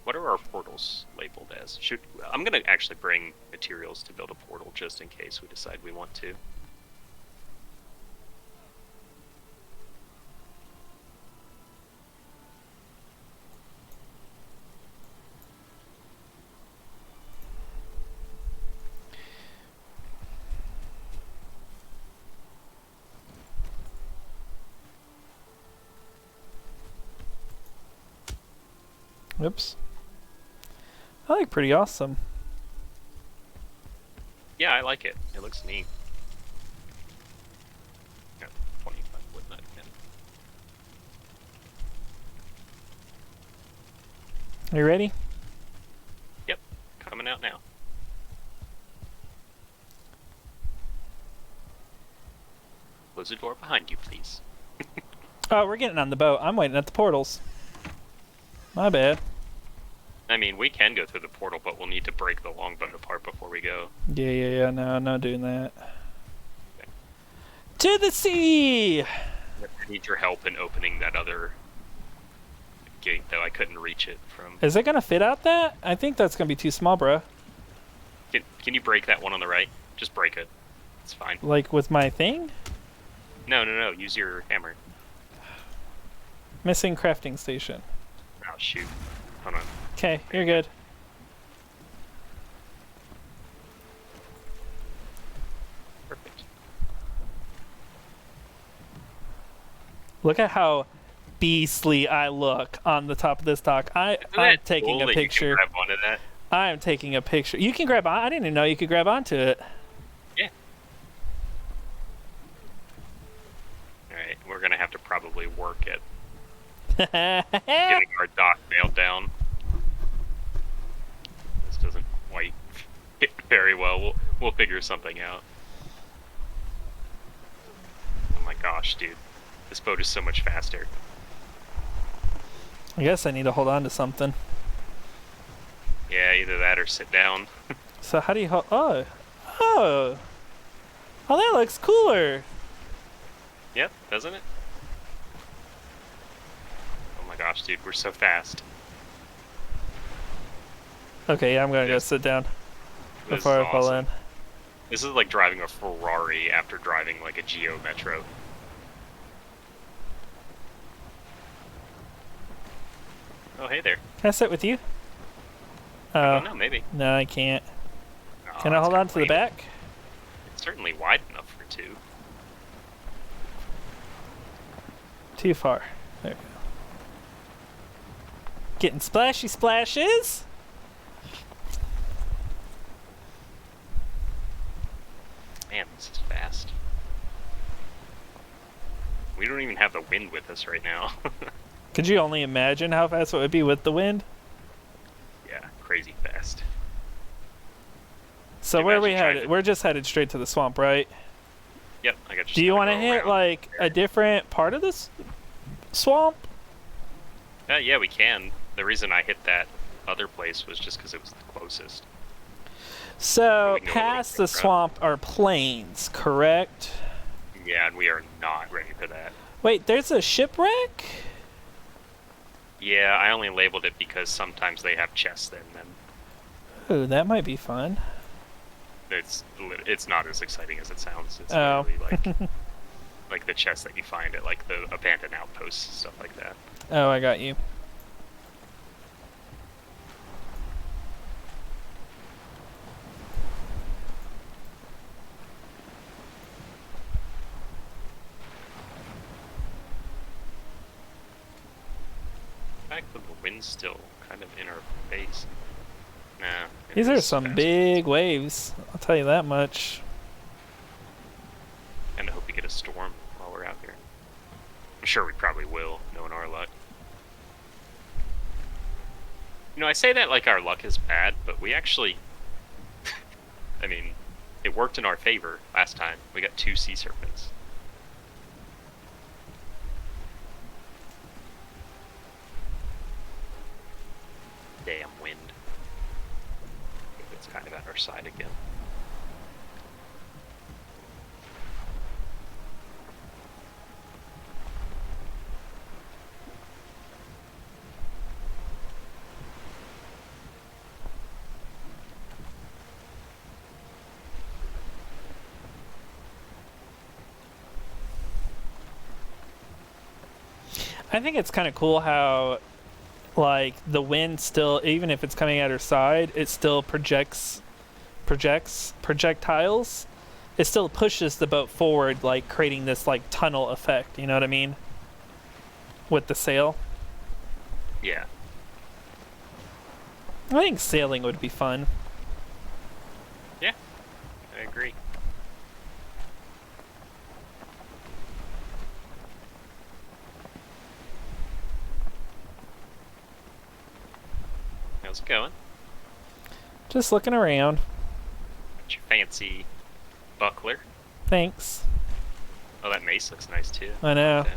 what are our portals labeled as? I'm gonna actually bring materials to build a portal just in case we decide we want to. Oops. I like pretty awesome. Yeah, I like it. It looks neat. Got 25 wood nut again. Are you ready? Yep, coming out now. Close the door behind you, please. Oh, we're getting on the boat. I'm waiting at the portals. My bad. I mean, we can go through the portal, but we'll need to break the longboat apart before we go. Yeah. No, I'm not doing that. Okay. To the sea! I need your help in opening that other gate, though. I couldn't reach it from... Is it gonna fit out that? I think that's gonna be too small, bro. Can you break that one on the right? Just break it. It's fine. Like with my thing? No. Use your hammer. Missing crafting station. Oh, shoot. Hold on. Okay, you're good. Perfect. Look at how beastly I look on the top of this dock. I'm taking a picture. You can grab onto that? I am taking a picture. You can grab on. I didn't even know you could grab onto it. Yeah. Alright, we're gonna have to probably work at getting our dock nailed down. This doesn't quite fit very well. We'll figure something out. Oh my gosh, dude. This boat is so much faster. I guess I need to hold on to something. Yeah, either that or sit down. So how do you hold... Oh, that looks cooler. Yep, doesn't it? gosh, dude, we're so fast. Okay, yeah, I'm gonna go This, sit down this is before I fall in. awesome. This is like driving a Ferrari after driving like a Geo Metro. Oh, hey there. Can I sit with you? I Oh, don't know, maybe. no, I can't. Oh, Can I that's hold kinda on to the lame. back? It's certainly wide enough for two. Too far. There we go. Getting splashy splashes. Man, this is fast. We don't even have the wind with us right now. Could you only imagine how fast it would be with the wind? Yeah, crazy fast. So Imagine where are we trying headed? to- We're just headed straight to the swamp, right? Yep, I got. Do you want to hit like a different part of this swamp? Yeah, we can. The reason I hit that other place was just because it was the closest. So We can go a little past the quicker up. swamp are plains, correct? Yeah, and we are not ready for that. Wait, there's a shipwreck? Yeah, I only labeled it because sometimes they have chests in them. Ooh, that might be fun. It's not as exciting as it sounds. It's Oh. literally like the chests that you find at like the abandoned outposts, stuff like that. Oh, I got you. The fact that the wind's still kind of in our face. Nah. it These are is some fast. big waves. I'll tell you that much. And I hope we get a storm while we're out here. I'm sure we probably will, knowing our luck. You know, I say that like our luck is bad, but we actually... I mean, it worked in our favor last time. We got 2 sea serpents. Damn wind. It's kind of at our side again. I think it's kind of cool how, like, the wind still, even if it's coming at her side, it still projectiles. It still pushes the boat forward, like, creating this, like, tunnel effect, you know what I mean? With the sail. Yeah. I think sailing would be fun. Yeah. I agree. How's it going? Just looking around. Got your fancy buckler. Thanks. Oh, that mace looks nice too. I know. Okay.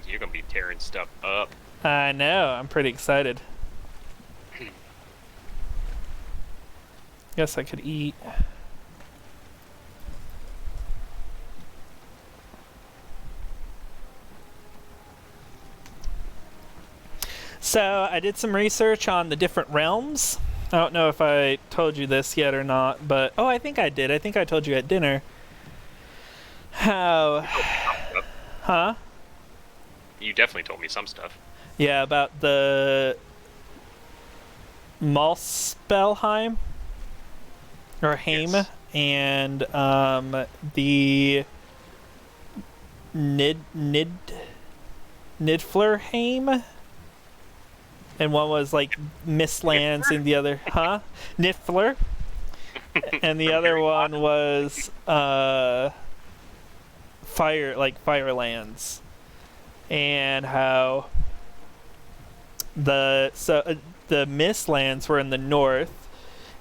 You're gonna be tearing stuff up. I know. I'm pretty excited. Guess I could eat. So I did some research on the different realms. I don't know if I told you this yet or not, but oh, I think I did. I think I told you at dinner. How? Huh? You definitely told me some stuff. Yeah, about the Malspelheim or Haim Yes. and the Nidflerheim, and one was like Mistlands, and the other, Niflher, and the other one was Firelands, and how the Mistlands were in the north,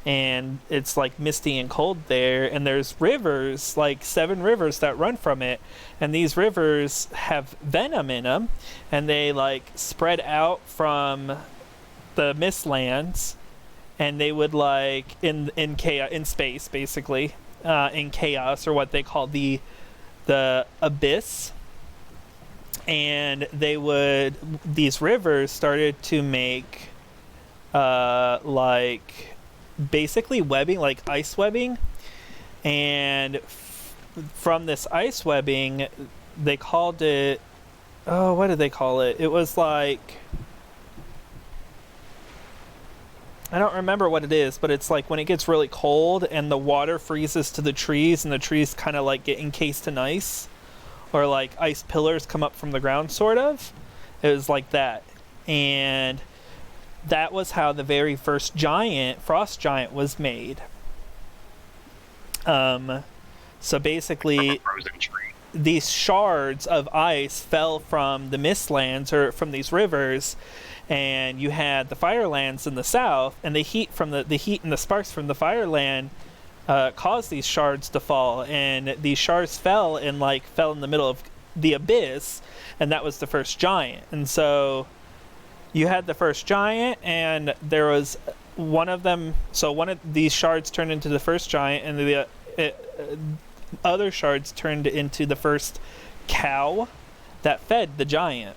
and it's like misty and cold there, and there's rivers, like 7 rivers that run from it, and these rivers have venom in them, and they like spread out from the Mistlands, and they would like in chaos, in space basically, in chaos, or what they call the abyss, and these rivers started to make like basically webbing, like ice webbing, and from this ice webbing they called it, oh, what did they call it? It was like, I don't remember what it is, but it's like when it gets really cold and the water freezes to the trees and the trees kind of like get encased in ice, or like ice pillars come up from the ground, sort of. It was like that. And that was how the very first frost giant was made. So basically, frozen tree. These shards of ice fell from the mistlands, or from these rivers, and you had the firelands in the south, and the heat and the sparks from the fireland caused these shards to fall, and these shards fell in the middle of the abyss, and that was the first giant. And so you had the first giant, and there was one of them. So one of these shards turned into the first giant, and the other shards turned into the first cow that fed the giant.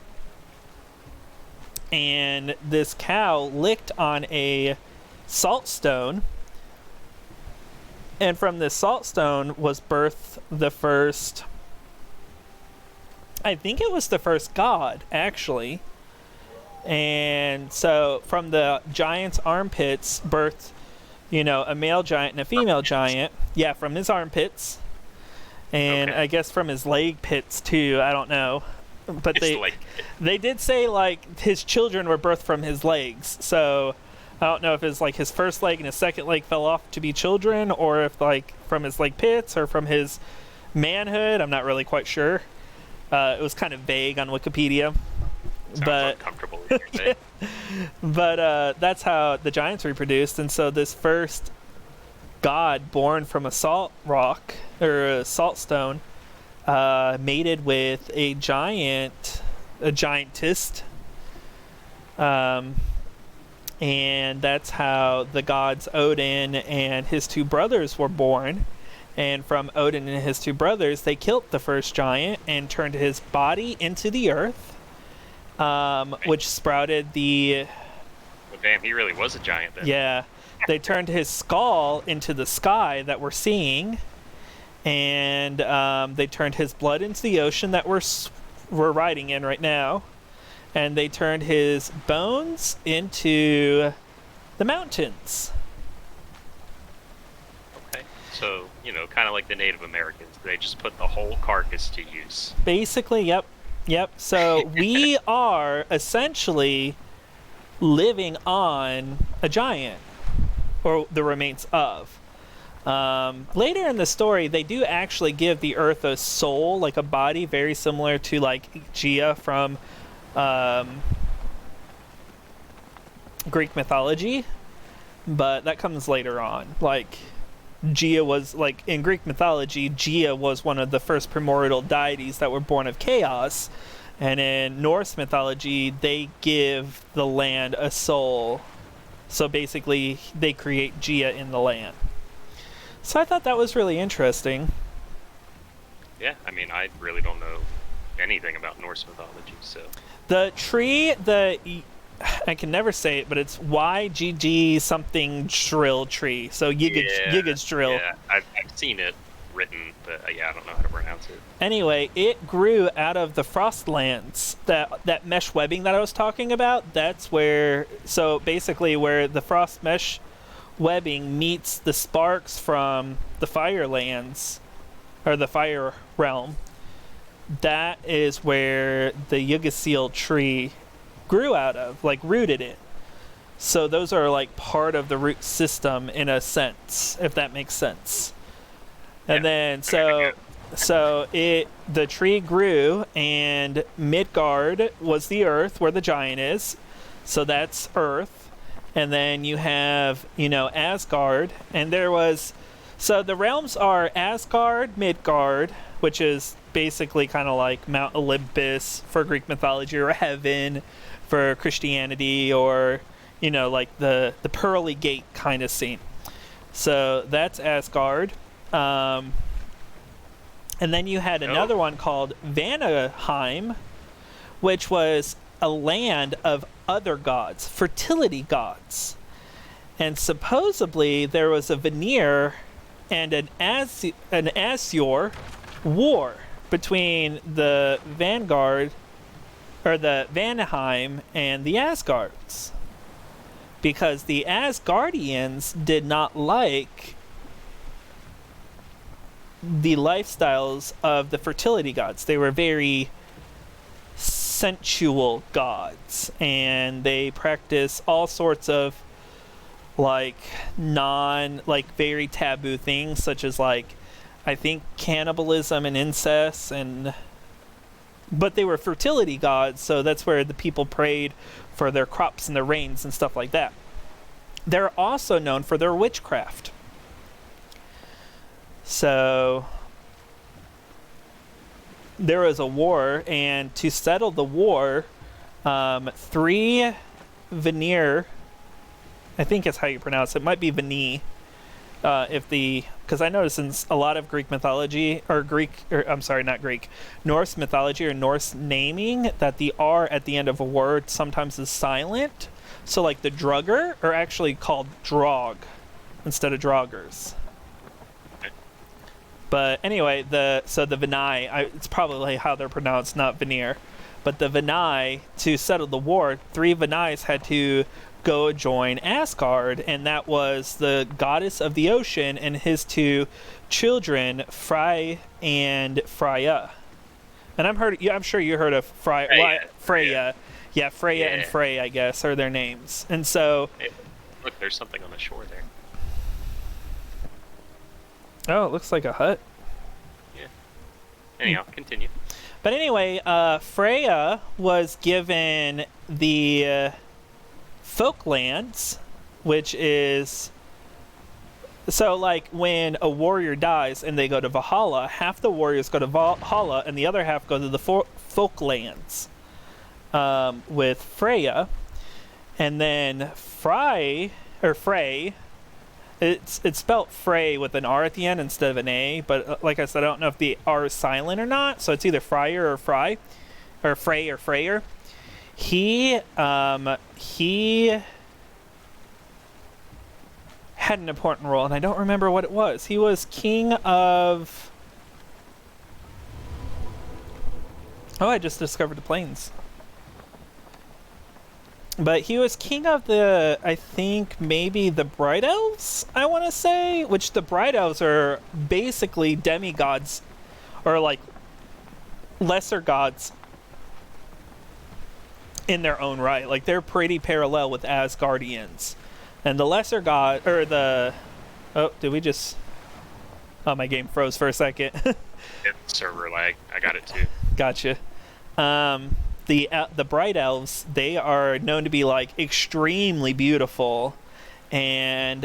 And this cow licked on a salt stone, and from this salt stone was birthed the first, I think it was the first god, actually. And so from the giant's armpits birthed, a male giant and a female giant. Yeah, from his armpits. And okay. I guess from his leg pits too, I don't know. But they did say like his children were birthed from his legs. So I don't know if it's like his first leg and his second leg fell off to be children, or if like from his leg pits or from his manhood. I'm not really quite sure. It was kind of vague on Wikipedia. Sounds uncomfortable. Yeah. But that's how the giants reproduced. And so this first god born from a salt rock, or a salt stone, mated with a giantess, and that's how the gods Odin and his two brothers were born. And from Odin and his two brothers, they killed the first giant and turned his body into the earth, which sprouted the... Well, damn, he really was a giant then. Yeah. They turned his skull into the sky that we're seeing, and they turned his blood into the ocean that we're riding in right now, and they turned his bones into the mountains. Okay, so, kind of like the Native Americans, they just put the whole carcass to use. Basically, yep. So we are essentially living on a giant, or the remains of. Later in the story, they do actually give the earth a soul, like a body, very similar to like Gaia from Greek mythology, but that comes later on. Like Gaia was, like in Greek mythology, Gaia was one of the first primordial deities that were born of chaos, and in Norse mythology, they give the land a soul. So basically, they create Gaia in the land. So I thought that was really interesting. Yeah, I mean, I really don't know anything about Norse mythology, so... The tree, I can never say it, but it's YGG something drill tree. So Yigid's drill. Yeah, I've seen it written, but I don't know how to pronounce it. Anyway, it grew out of the frostlands. That mesh webbing that I was talking about, that's where... So basically where the frost mesh webbing meets the sparks from the firelands, or the fire realm, that is where the Yggdrasil tree grew out of, like rooted it. So those are like part of the root system in a sense, if that makes sense. And then the tree grew, and Midgard was the earth where the giant is. So that's earth. And then you have, Asgard, and so the realms are Asgard, Midgard, which is basically kind of like Mount Olympus for Greek mythology, or heaven for Christianity, or, like the pearly gate kind of scene. So that's Asgard. And then you had another one called Valheim, which was a land of other gods, fertility gods. And supposedly there was a Vanir and an Azure war between the Vanguard, or the Valheim, and the Asgards. Because the Asgardians did not like the lifestyles of the fertility gods. They were very sensual gods, and they practice all sorts of like very taboo things, such as like I think cannibalism and incest, but they were fertility gods, so that's where the people prayed for their crops and their rains and stuff like that. They're also known for their witchcraft. So there was a war, and to settle the war, 3 Vanir, I think it's how you pronounce it, might be Vani, because I noticed in a lot of Greek mythology, Norse mythology or Norse naming, that the R at the end of a word sometimes is silent. So like the Drugger are actually called Drog instead of Droggers. But anyway, the Vanai, it's probably how they're pronounced, not Veneer. But the Vanai, to settle the war, 3 Vanais had to go join Asgard, and that was the goddess of the ocean and his 2 children, Frey and Freya. And I'm sure you heard of Freya. Yeah, Freya and Frey, I guess, are their names. And so, hey, look, there's something on the shore there. Oh, it looks like a hut. Yeah. Anyhow, continue. But anyway, Freya was given the Folklands, which is... So, like, when a warrior dies and they go to Valhalla, half the warriors go to Valhalla and the other half go to the Folklands with Freya. And then Frey... It's spelled Frey with an R at the end instead of an A, but like I said, I don't know if the R is silent or not, so it's either Fryer or Fry, or Frey or Freyer. He had an important role, and I don't remember what it was. He was king of... Oh, I just discovered the plains. But he was king of the, I think, maybe the Bright Elves, I want to say. Which the Bright Elves are basically demigods, or like lesser gods in their own right. Like, they're pretty parallel with Asgardians. And the lesser god, or the... Oh, did we just... Oh, my game froze for a second. Server lag. I got it too. Gotcha. The Bright Elves, they are known to be like extremely beautiful, and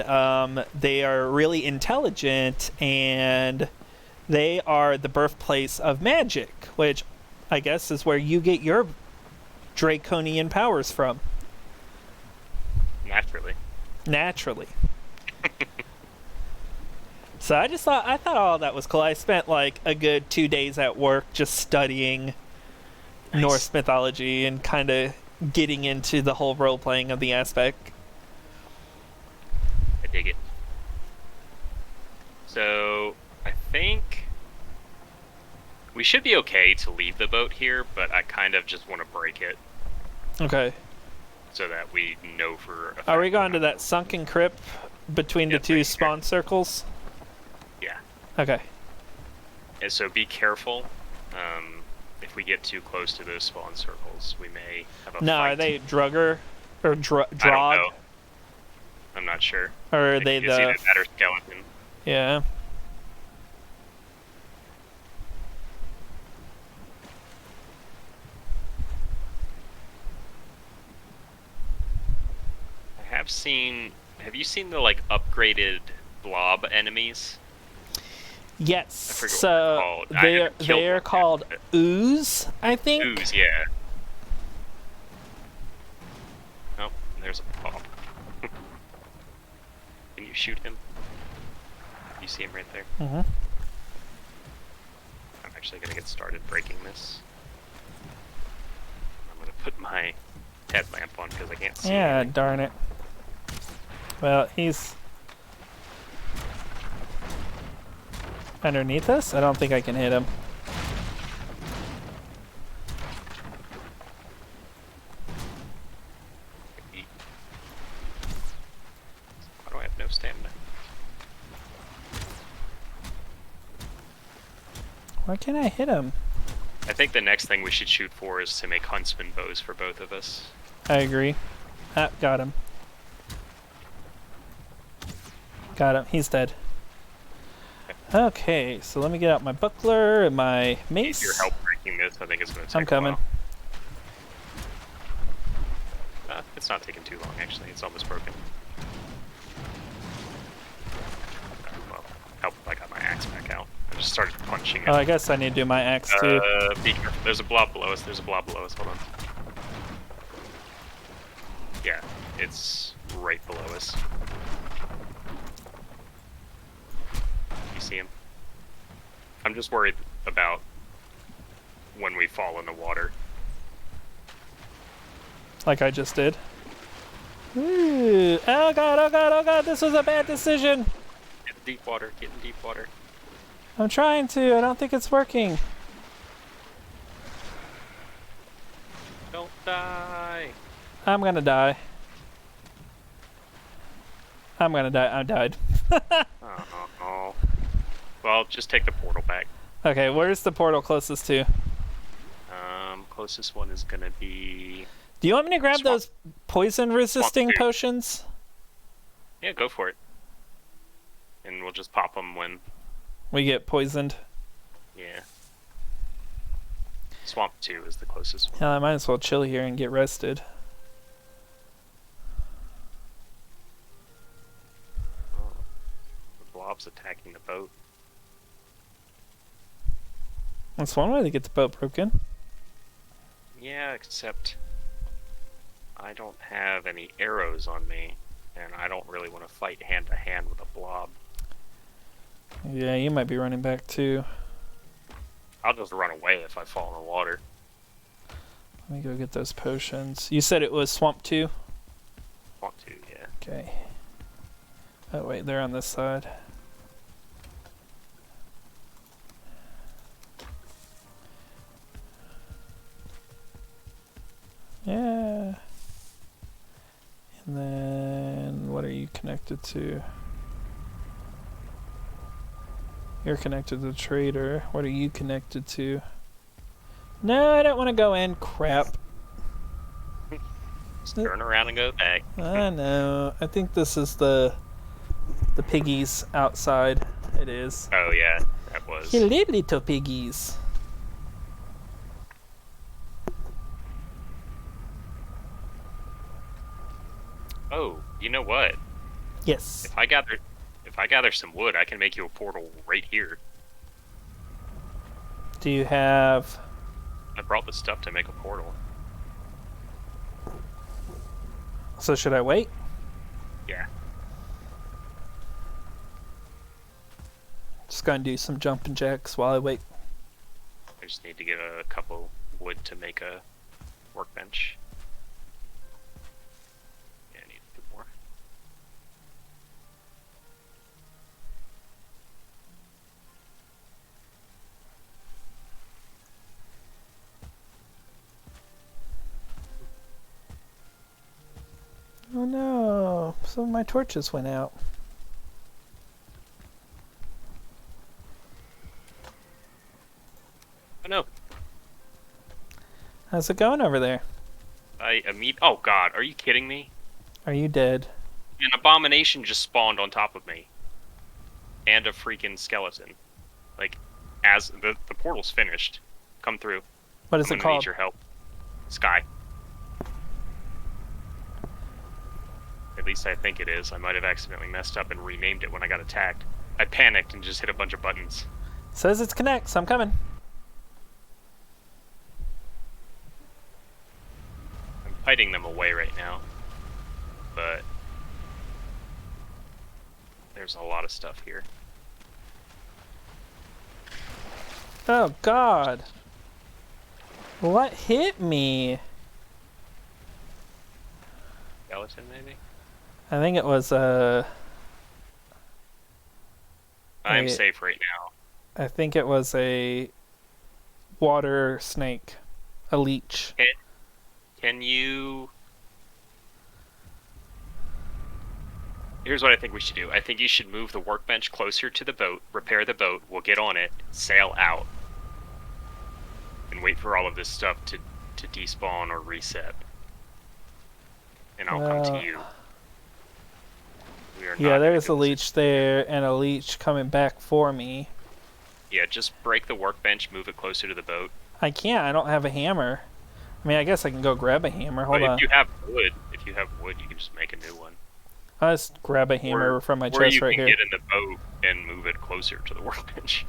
they are really intelligent, and they are the birthplace of magic, which I guess is where you get your draconian powers from. Naturally. So I thought all that was cool. I spent like a good 2 days at work just studying Norse mythology and kind of getting into the whole role-playing of the aspect. I dig it. So, I think we should be okay to leave the boat here, but I kind of just want to break it. Okay. So that we know for a fact. Are we going to that sunken crypt between the 2 spawn circles? Yeah. Okay. And so be careful. If we get too close to those spawn circles, we may have a fight. Are they Drugger or Drog? I don't know. I'm not sure. Or are they the... Either that or skeleton. Yeah. Have you seen the like upgraded blob enemies? Yes. So they are called ooze, I think. Ooze, yeah. Oh, there's a pop. Can you shoot him? You see him right there? Mm-hmm. I'm actually gonna get started breaking this. put my headlamp on because I can't see. Yeah, anything. darn it. Well, he's underneath us? I don't think I can hit him. Why do I have no stamina? Why can't I hit him? I think the next thing we should shoot for is to make huntsman bows for both of us. I agree. Ah, got him. Got him. He's dead. Okay, so let me get out my buckler and my mace. Need your help breaking this. I think it's going to take I'm coming. a while. It's not taking too long, actually. It's almost broken. Well, help if I got my axe back out. I just started punching it. Oh, I guess I need to do my axe too. Be careful. There's a blob below us. There's a blob below us. Hold on. Yeah, it's right below us. You see him? I'm just worried about when we fall in the water. Like I just did. Ooh. Oh god, oh god, oh god, this was a bad decision. Get in deep water. Get in deep water. I'm trying to. I don't think it's working. Don't die. I'm gonna die. I'm gonna die. I died. Oh. Well, just take the portal back. Okay, where's the portal closest to? Closest one is gonna be... Do you want me to grab those poison resisting Swamp potions? Yeah, go for it. And we'll just pop them when... We get poisoned. Yeah. Swamp 2 is the closest one. Yeah, I might as well chill here and get rested. Oh, the blob's attacking the boat. That's one way to get the boat broken. Yeah, except I don't have any arrows on me, and I don't really want to fight hand to hand with a blob. Yeah, you might be running back too. I'll just run away if I fall in the water. Let me go get those potions. You said it was Swamp 2? Want to, yeah. Okay. Oh wait, they're on this side. Yeah. And then what are you connected to? You're connected to the trader. What are you connected to? No, I don't want to go in. Crap. Just turn around and go back. I know. I think this is the piggies outside. It is. Oh yeah, that was. Hello, little piggies. Oh, you know what? Yes. If I gather some wood, I can make you a portal right here. Do you have... I brought the stuff to make a portal. So should I wait? Yeah. Just gonna do some jumping jacks while I wait. I just need to get a couple wood to make a workbench. Yeah, I need to do more. Oh no, some of my torches went out. Oh no, How's it going over there? Oh god, are you kidding me? Are you dead? An abomination just spawned on top of me. And a freaking skeleton. Like, as the portal's finished. Come through. What is I'm it gonna need called? your help. Sky. At least I think it is. I might have accidentally messed up and renamed it when I got attacked. I panicked and just hit a bunch of buttons. Says it's connects. I'm coming. I'm fighting them away right now. But there's a lot of stuff here. Oh god. What hit me? skeleton, maybe? I think it was I'm safe right now. I think it was a water snake, a leech. Can you... Here's what I think we should do. I think you should move the workbench closer to the boat, repair the boat, we'll get on it, sail out, and wait for all of this stuff to despawn or reset. And I'll come to you. Yeah, there's a leech there and a leech coming back for me. Yeah, just break the workbench, move it closer to the boat. I can't. I don't have a hammer. I mean, I guess I can go grab a hammer. Hold on. If you have wood, you can just make a new one. I'll just grab a hammer from my chest right here. Or you can get in the boat and move it closer to the workbench.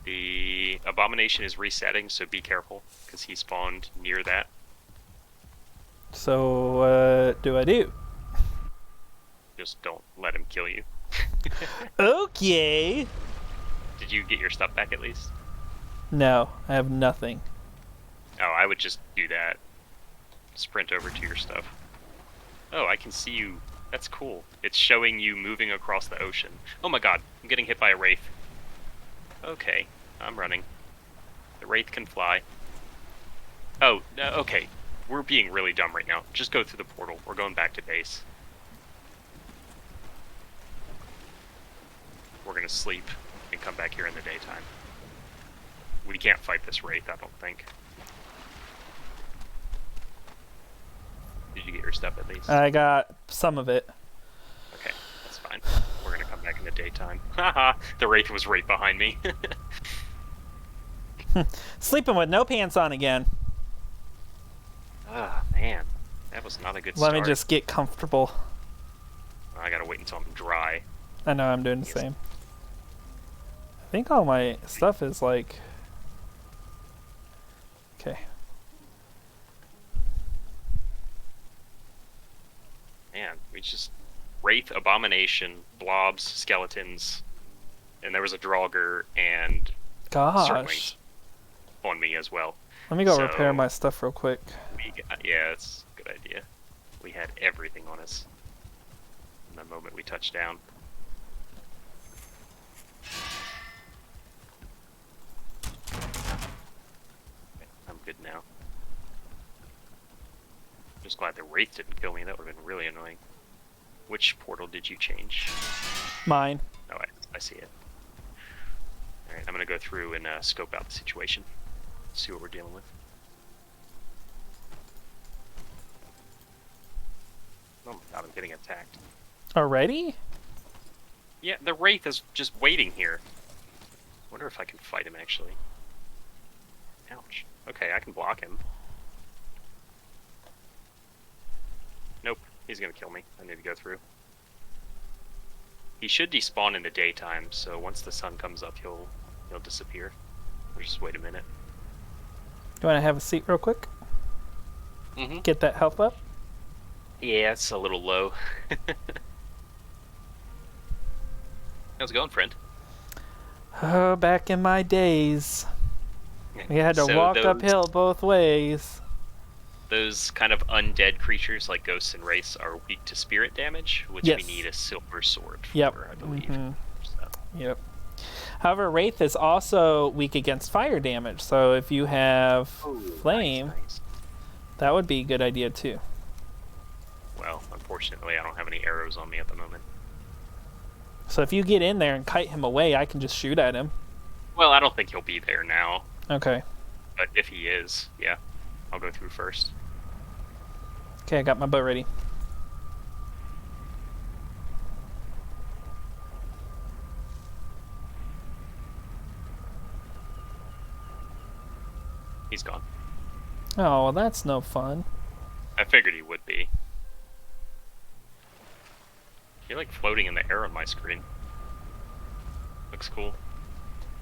The abomination is resetting, so be careful, because he spawned near that. So, what do I do? Just don't let him kill you. Okay. Did you get your stuff back at least? No, I have nothing. Oh, I would just do that. Sprint over to your stuff. Oh, I can see you. That's cool. It's showing you moving across the ocean. Oh my god, I'm getting hit by a wraith. Okay, I'm running. The wraith can fly. Oh, okay. We're being really dumb right now. Just go through the portal. We're going back to base. We're gonna sleep and come back here in the daytime. We can't fight this wraith, I don't think. Did you get your stuff at least? I got some of it. Okay, that's fine. We're gonna come back in the daytime. Haha, the wraith was right behind me. Sleeping with no pants on again. Ah, man. That was not a good start. Let me just get comfortable. I gotta wait until I'm dry. I know, I'm doing the same. I think all my stuff is like... Okay. Man, we just... Wraith, Abomination, Blobs, Skeletons, and there was a Draugr and... Gosh. On me as well. Let me go repair my stuff real quick. Yeah, that's a good idea. We had everything on us the moment we touched down. Okay, I'm good now. Just glad the wraith didn't kill me. That would have been really annoying. Which portal did you change? Mine. Oh, I see it. Alright, I'm gonna go through and scope out the situation. See what we're dealing with. Oh my god, I'm getting attacked. Already? Yeah, the wraith is just waiting here. Wonder if I can fight him, actually. Ouch. Okay, I can block him. Nope, he's gonna kill me. I need to go through. He should despawn in the daytime, so once the sun comes up, he'll disappear. We'll just wait a minute. Do you want to have a seat real quick? Mm-hmm. Get that health up? Yeah, it's a little low. How's it going, friend? Oh, back in my days. We had to walk uphill both ways. Those kind of undead creatures like ghosts and wraiths are weak to spirit damage, which we need a silver sword for, I believe. Mm-hmm. So. Yep. However, wraith is also weak against fire damage, so if you have flame, nice. That would be a good idea too. Well, unfortunately, I don't have any arrows on me at the moment. So if you get in there and kite him away, I can just shoot at him. Well, I don't think he'll be there now. Okay. But if he is, yeah, I'll go through first. Okay, I got my bow ready. He's gone. Oh, well, that's no fun. I figured he would be. You're like floating in the air on my screen. Looks cool.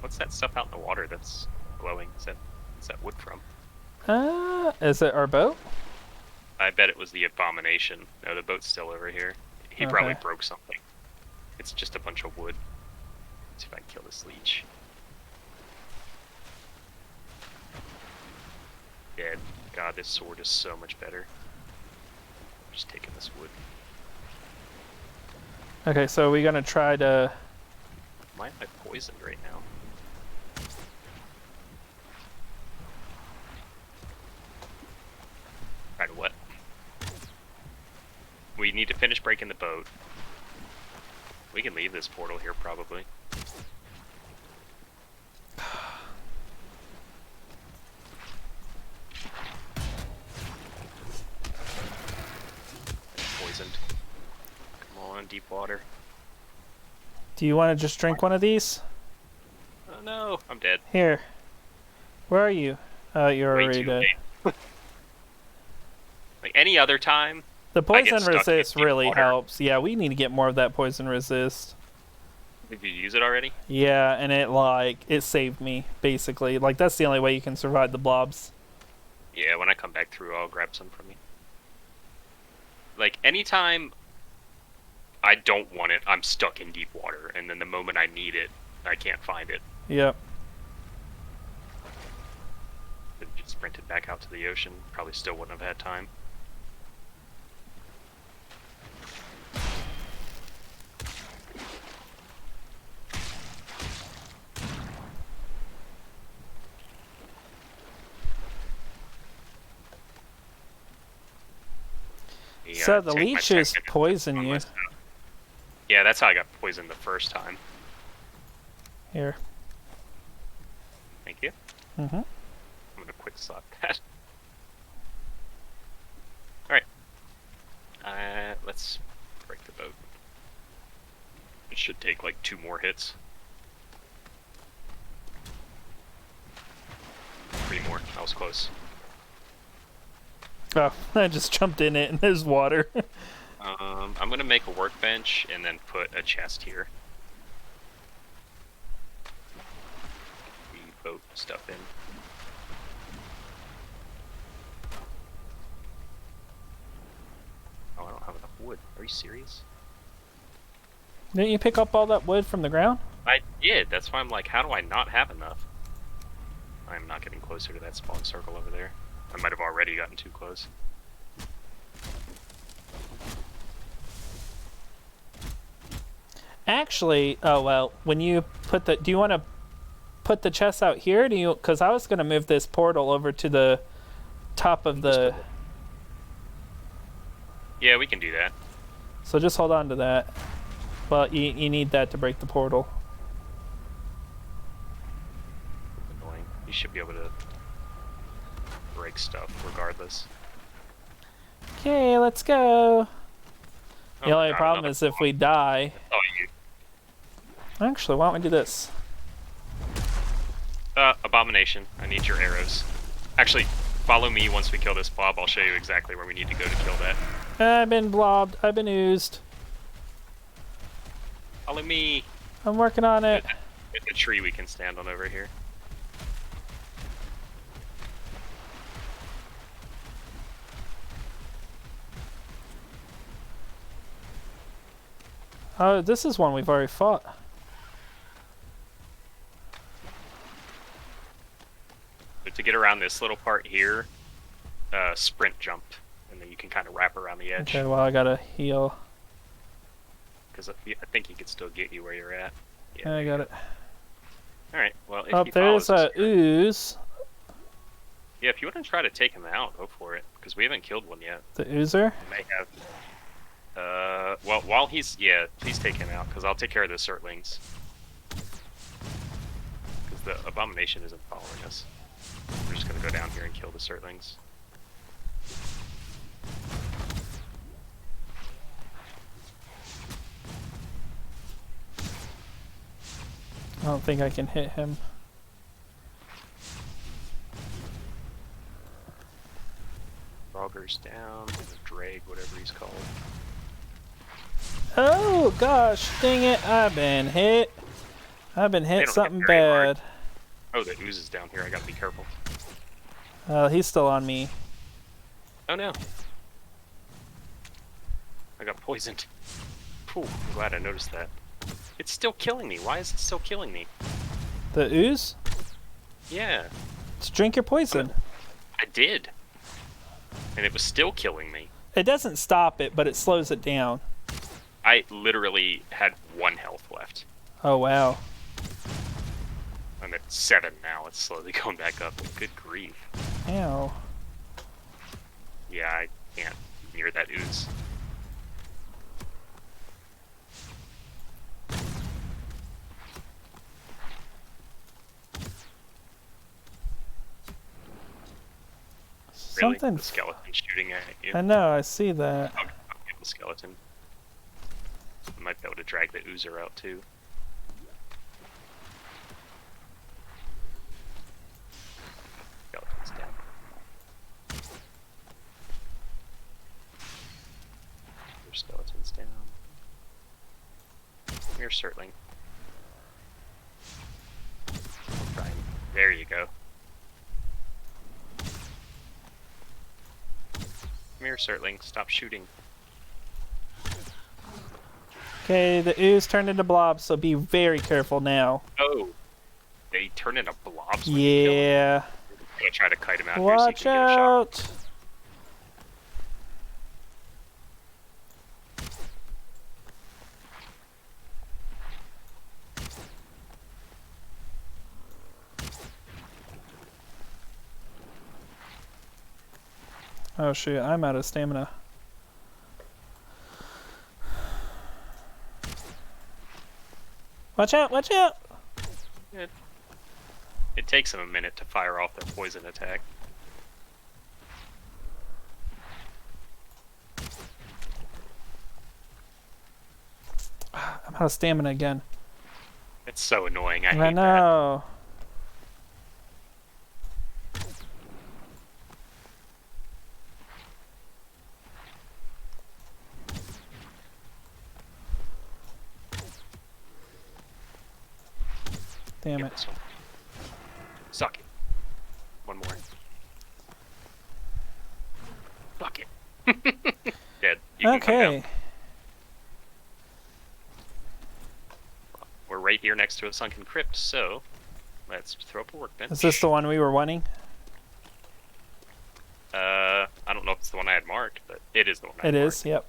What's that stuff out in the water that's glowing? What's that wood from? Is it our boat? I bet it was the abomination. No, the boat's still over here. He probably broke something. It's just a bunch of wood. Let's see if I can kill this leech. Dead. God, this sword is so much better. just taking this wood. Okay, so we're gonna try to. Why am I poisoned right now? Try to what? We need to finish breaking the boat. We can leave this portal here, probably. Poisoned. Come on, deep water. Do you want to just drink one of these? Oh no, I'm dead. Here. Where are you? Oh, you're Way already too dead. late. Like any other time, The poison stuck in resist deep really water. helps. Yeah, we need to get more of that poison resist. did you use it already? Yeah, and it saved me, basically. Like, that's the only way you can survive the blobs. Yeah, when I come back through, I'll grab some from you. Like, anytime I don't want it, I'm stuck in deep water, and then the moment I need it, I can't find it. Yep. It just sprinted back out to the ocean. Probably still wouldn't have had time. So the leeches poison you. Yeah, that's how I got poisoned the first time. Here. Thank you. Mm-hmm. I'm gonna quick slot that. Alright. Let's break the boat. It should take like 2 more hits. 3 more. That was close. Oh, I just jumped in it and there's water. I'm gonna make a workbench and then put a chest here. We boat stuff in. Oh, I don't have enough wood. Are you serious? Didn't you pick up all that wood from the ground? I did. That's why I'm like, how do I not have enough? I'm not getting closer to that spawn circle over there. I might have already gotten too close. Actually, oh well, when you put the, do you want to put the chest out here? Do you, because I was going to move this portal over to the top of the, Yeah, we can do that. so just hold on to that. But you need that to break the portal. Annoying. You should be able to break stuff regardless. Okay, let's go. The Oh, only God, problem another is if we die. Oh, you. Actually, why don't we do this? Abomination. I need your arrows. Actually, follow me once we kill this blob. I'll show you exactly where we need to go to kill that. I've been blobbed. I've been oozed. Follow me. I'm working on it. There's a tree we can stand on over here. Oh, this is one we've already fought. So to get around this little part here, sprint jump, and then you can kind of wrap around the edge. Okay, well, I gotta heal. Because I think he could still get you where you're at. Yeah, I got it. Alright, well, if Oh, he there's follows a us, ooze. yeah, if you want to try to take him out, go for it. Because we haven't killed one yet. The oozer? We may have. Well, while he's, yeah, please take him out, because I'll take care of the Surtlings. Because the Abomination isn't following us. We're just going to go down here and kill the Surtlings. I don't think I can hit him. Frogger's down, and the Drag, whatever he's called. Oh gosh, dang it! I've been hit. I've been They hit don't something hit very hard. bad. Oh, the ooze is down here. I gotta be careful. He's still on me. Oh no. I got poisoned. Phew, I'm glad I noticed that. It's still killing me. Why is it still killing me? The ooze? Yeah, Just drink your poison. I did. And it was still killing me. It doesn't stop it, but it slows it down. I literally had 1 health left. Oh, wow. I'm at 7 now. It's slowly going back up. Good grief. Ow. Yeah, I can't near that ooze. Really? Something. The skeleton shooting at you? I know, I see that. I'll get the skeleton. I might be able to drag the oozer out too. Skeleton's down. Your skeleton's down. You're circling. Right. There you go. Come here, Surtling. Stop shooting. Okay, the ooze turned into blobs, so be very careful now. Oh, they turn into blobs when you kill them? Yeah. I'm gonna try to kite him out Watch here so you can get a shot. out! Oh shoot, I'm out of stamina. Watch out, watch out! It takes them a minute to fire off their poison attack. I'm out of stamina again. It's so annoying. I hate I know. Damn Get it. this one. Suck it. One more. Suck it. Dead. You can come Okay. down. We're right here next to a sunken crypt, so let's throw up a workbench. Is this the one we were wanting? I don't know if it's the one I had marked, but it is the one I It had is, yep.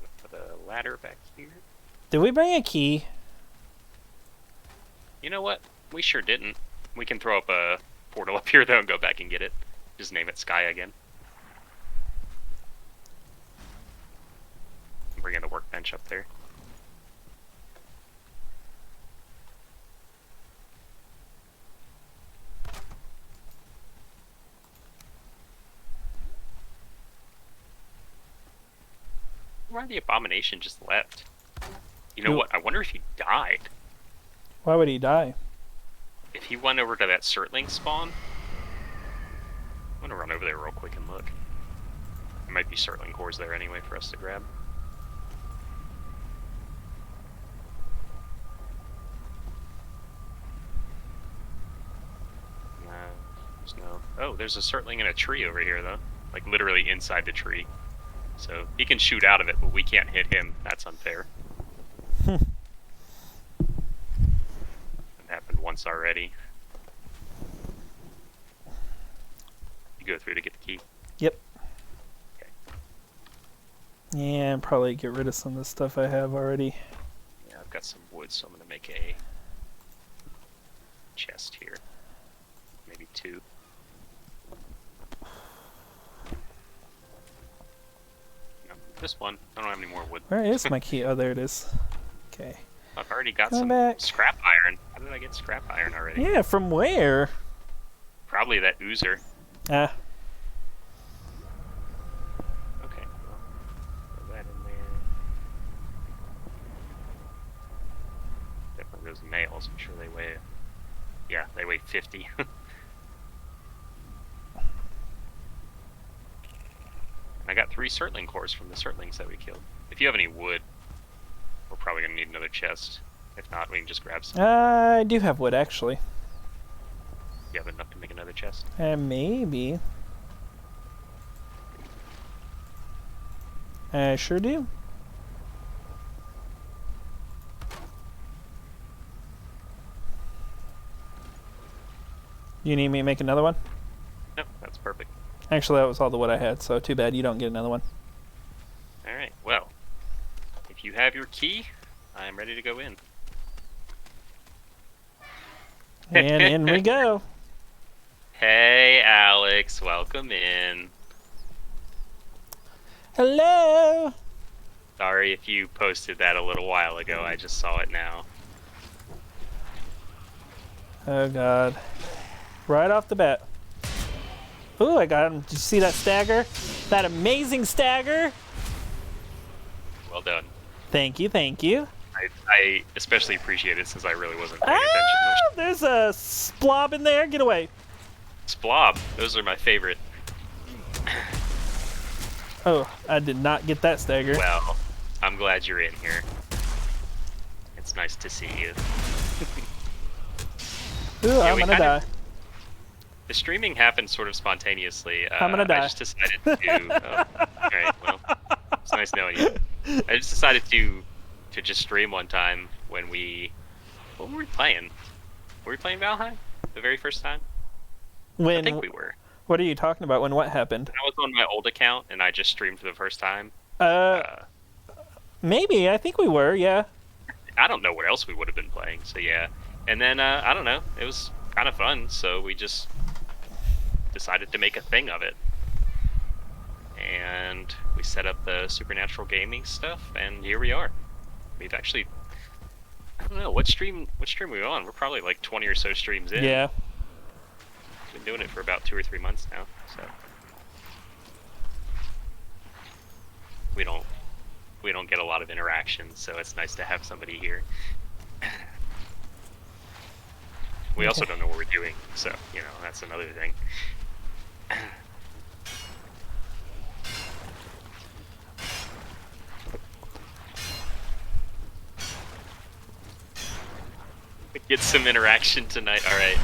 marked. Put a ladder back here. Did we bring a key? You know what? We sure didn't. We can throw up a portal up here, though, and go back and get it. Just name it Sky again. Bring in the workbench up there. Why the abomination just left? You know what? I wonder if he died. Why would he die? If he went over to that Surtling spawn, I'm gonna run over there real quick and look. There might be Surtling cores there anyway for us to grab. No, there's no. Oh, there's a Surtling in a tree over here though, like literally inside the tree. So he can shoot out of it, but we can't hit him. That's unfair. It happened once already. You go through to get the key. Yep. Okay. Yeah, probably get rid of some of the stuff I have already. Yeah, I've got some wood, so I'm gonna make a chest here. Maybe 2. No, just 1. I don't have any more wood. Where is my key? Oh, there it is. Okay. I've already got Come some back. scrap iron. How did I get scrap iron already? Yeah, from where? Probably that oozer. Ah. Okay, well, throw that in there. Definitely those nails. I'm sure they weigh. Yeah, they weigh 50. I got 3 Surtling cores from the Surtlings that we killed. If you have any wood, we're probably gonna need another chest. If not, we can just grab some. I do have wood, actually. You have enough to make another chest? Maybe. I sure do. You need me to make another one? Nope, that's Perfect. Actually, that was all the wood I had, so too bad you don't get another one. All right. Well, if you have your key, I'm ready to go in. And in we go. Hey, Alex. Welcome in. Hello. Sorry if you posted that a little while ago. I just saw it now. Oh, God. Right off the bat. Ooh, I got him. Did you see that stagger? That amazing stagger? Well done. Thank you, thank you. I especially appreciate it since I really wasn't paying Ah, attention. there's a splob in there. Get away. Splob. Those are my favorite. Oh, I did not get that stagger. Well, I'm glad you're in here. It's nice to see you. Ooh, Yeah, I'm gonna die. The streaming happened sort of spontaneously. I'm gonna die. I just decided to. Alright, well, it's nice knowing you. I just decided to just stream one time when we. What were we playing? Were we playing Valheim the very first time? When? I think we were. What are you talking about? When what happened? I was on my old account and I just streamed for the first time. Maybe. I think we were. Yeah. I don't know what else we would have been playing. So yeah, and then I don't know. It was kind of fun, so we just decided to make a thing of it. And we set up the supernatural gaming stuff, and here we are. We've actually, I don't know, what stream are we on? We're probably like 20 or so streams in. Yeah. Been doing it for about 2 or 3 months now, so we don't get a lot of interaction, so it's nice to have somebody here. We also don't know what we're doing, so that's another thing. Get some interaction tonight. All right,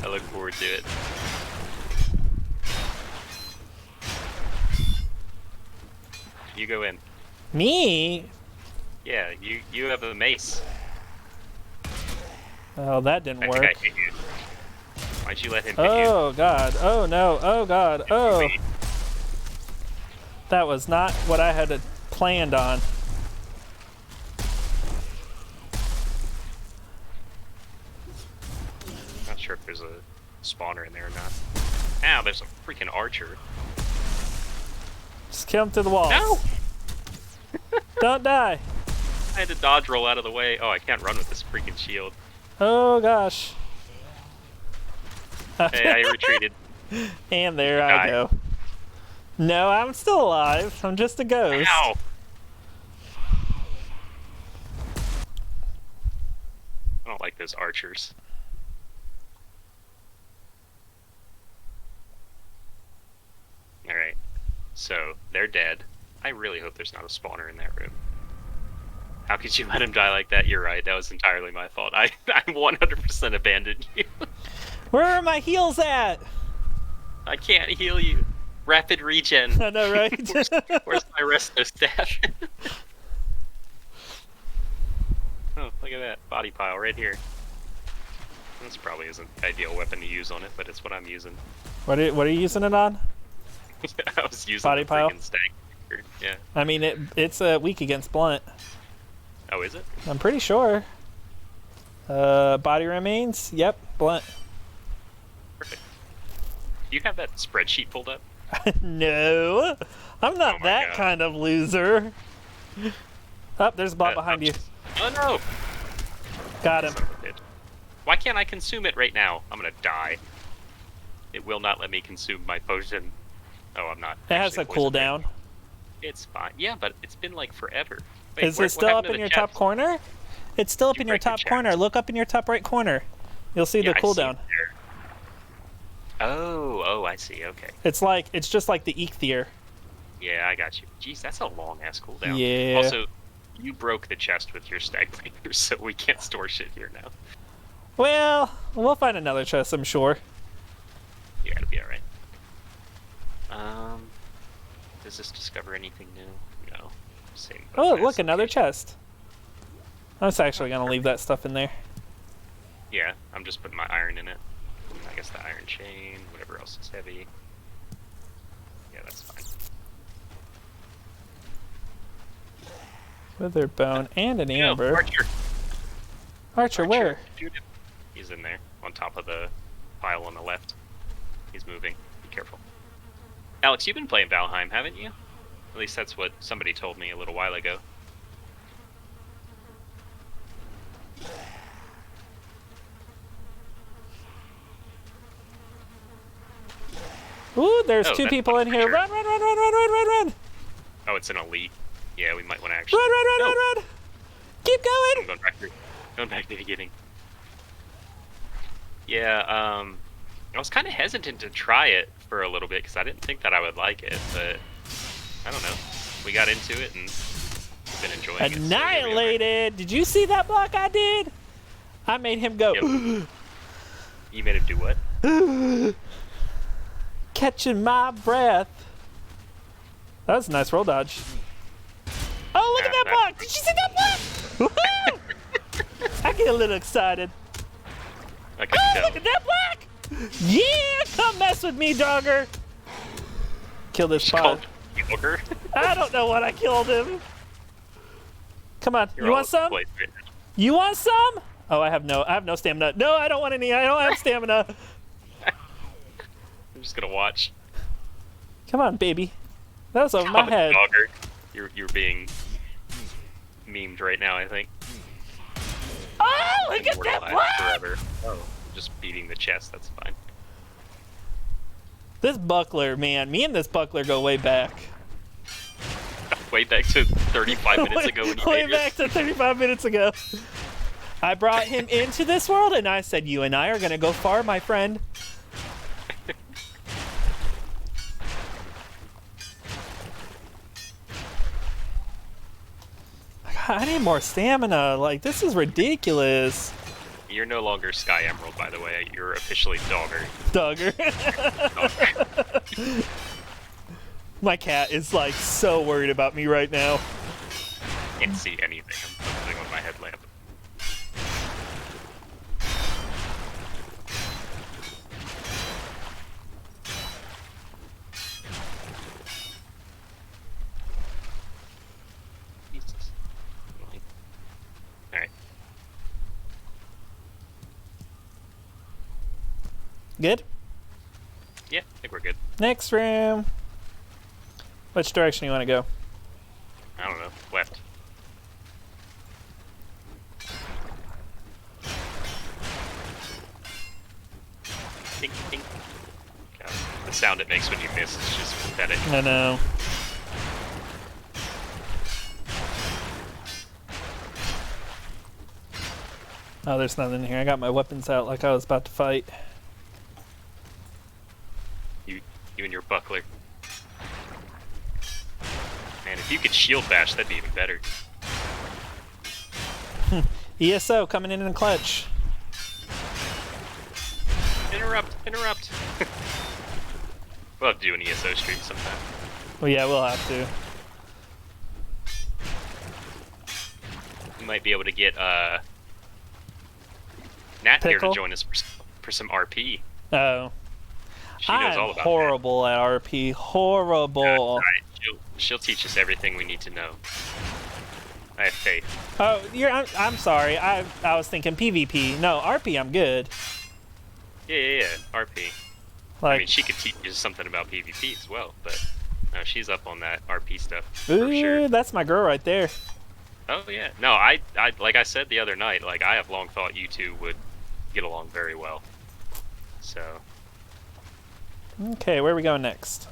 I look forward to it. You go in. Me? Yeah, you have a mace. Oh, that didn't work. Guy hit you. Why'd you let him hit you? Oh, God. Oh, no. Oh, God. Oh. That was not what I had planned on. Not sure if there's a spawner in there or not. Ow, there's a freaking archer. Just kill him through the walls. No! Don't die. I had to dodge roll out of the way. Oh, I can't run with this freaking shield. Oh, gosh. Hey, I retreated. And there I go. No, I'm still alive. I'm just a ghost. Ow! I don't like those archers. Alright. So, they're dead. I really hope there's not a spawner in that room. How could you let him die like that? You're right, that was entirely my fault. I 100% abandoned you. Where are my heals at? I can't heal you. Rapid regen. I know, right? Where's my resto staff? Oh, look at that. Body pile right here. This probably isn't the ideal weapon to use on it, but it's what I'm using. What are you using it on? I was using body the pile. freaking stag. Yeah. I mean, it's weak against blunt. Oh, is it? I'm pretty sure. Body remains. Yep, blunt. Perfect. Do you have that spreadsheet pulled up? No, I'm not Oh my that God. kind of loser. Oh, there's a bot behind you. Oh no! Got him. Son of a bitch. Why can't I consume it right now? I'm gonna die. It will not let me consume my potion. Oh, I'm not. It has a actually poisoned cooldown. right. It's fine. Yeah, but it's been like forever. Wait, Is what it still up happened to in the your chest? top corner? It's still up Did you in your break the top chest? corner. Look up in your top right corner. You'll see Yeah, the I see cooldown. it there. Oh, I see. Okay. It's just like the Eikthyr. Yeah, I got you. Jeez, that's a long ass cooldown. Yeah. Also, you broke the chest with your stagnator, so we can't store shit here now. Well, we'll find another chest, I'm sure. You gotta be alright. Does this discover anything new? No. Same. Oh, bonus. look, another chest. I was actually gonna leave that stuff in there. Yeah, I'm just putting my iron in it. I guess the iron chain, whatever else is heavy. Yeah, that's fine. Withered bone and an amber. Archer. Archer, where? Shoot him. He's in there, on top of the pile on the left. He's moving. Be careful. Alex, you've been playing Valheim, haven't you? At least that's what somebody told me a little while ago. Ooh, there's two people in here. Sure. Run, run, run, run, run, run, run, run. Oh, it's an elite. Yeah, we might want to actually... Run, run, run, no. run, run. Keep I'm going. going back to the beginning. Yeah, I was kind of hesitant to try it for a little bit because I didn't think that I would like it, but I don't know. We got into it and we've been enjoying it. Annihilated. Did you see that block I did? I made him go. Yep. You made him do what? Catching my breath. That was a nice roll dodge. Oh, look at that block. Did you see that block? Woohoo! I get a little excited. I can tell. Look at that block! Yeah, come mess with me, dogger. Kill this bot. Dogger? I don't know what I killed him. Come on, You're you want some? Right now. You want some? Oh, I have no stamina. No, I don't want any. I don't have stamina. I'm just gonna watch. Come on, baby. That was over my head. Dogger. You're being memed right now, I think. Oh, look at that block! Forever. Oh, just beating the chest. That's fine. This buckler, man. Me and this buckler go way back. Way back to 35 minutes ago when you Way made back to 35 minutes ago. I brought him into this world and I said, you and I are gonna go far, my friend. I need more stamina. Like, this is ridiculous. You're no longer Sky Emerald, by the way. You're officially Dogger. Dogger. Dogger. My cat is like so worried about me right now. Can't see anything. I'm focusing on my headlamp. Jesus. Alright. Good? Yeah, I think we're good. Next room. Which direction you want to go? I don't know. Left. Ding, ding. God, the sound it makes when you miss is just pathetic. I know. Oh, there's nothing in here. I got my weapons out like I was about to fight. You and your buckler. Man, if you could shield bash, that'd be even better. ESO coming in the clutch. Interrupt! Interrupt! We'll have to do an ESO stream sometime. Well, yeah, we'll have to. We might be able to get Nat here Pickle? to join us for some RP. Oh. She knows all I'm about horrible at RP. Horrible. that. Right. She'll teach us everything we need to know. I have faith. Oh, I'm sorry. I was thinking PvP. No, RP, I'm good. Yeah. RP. Like, I mean, she could teach you something about PvP as well, but no, she's up on that RP stuff ooh, for sure. that's my girl right there. Oh yeah. No, I like I said the other night, like I have long thought you two would get along very well. So. Okay, where are we going next?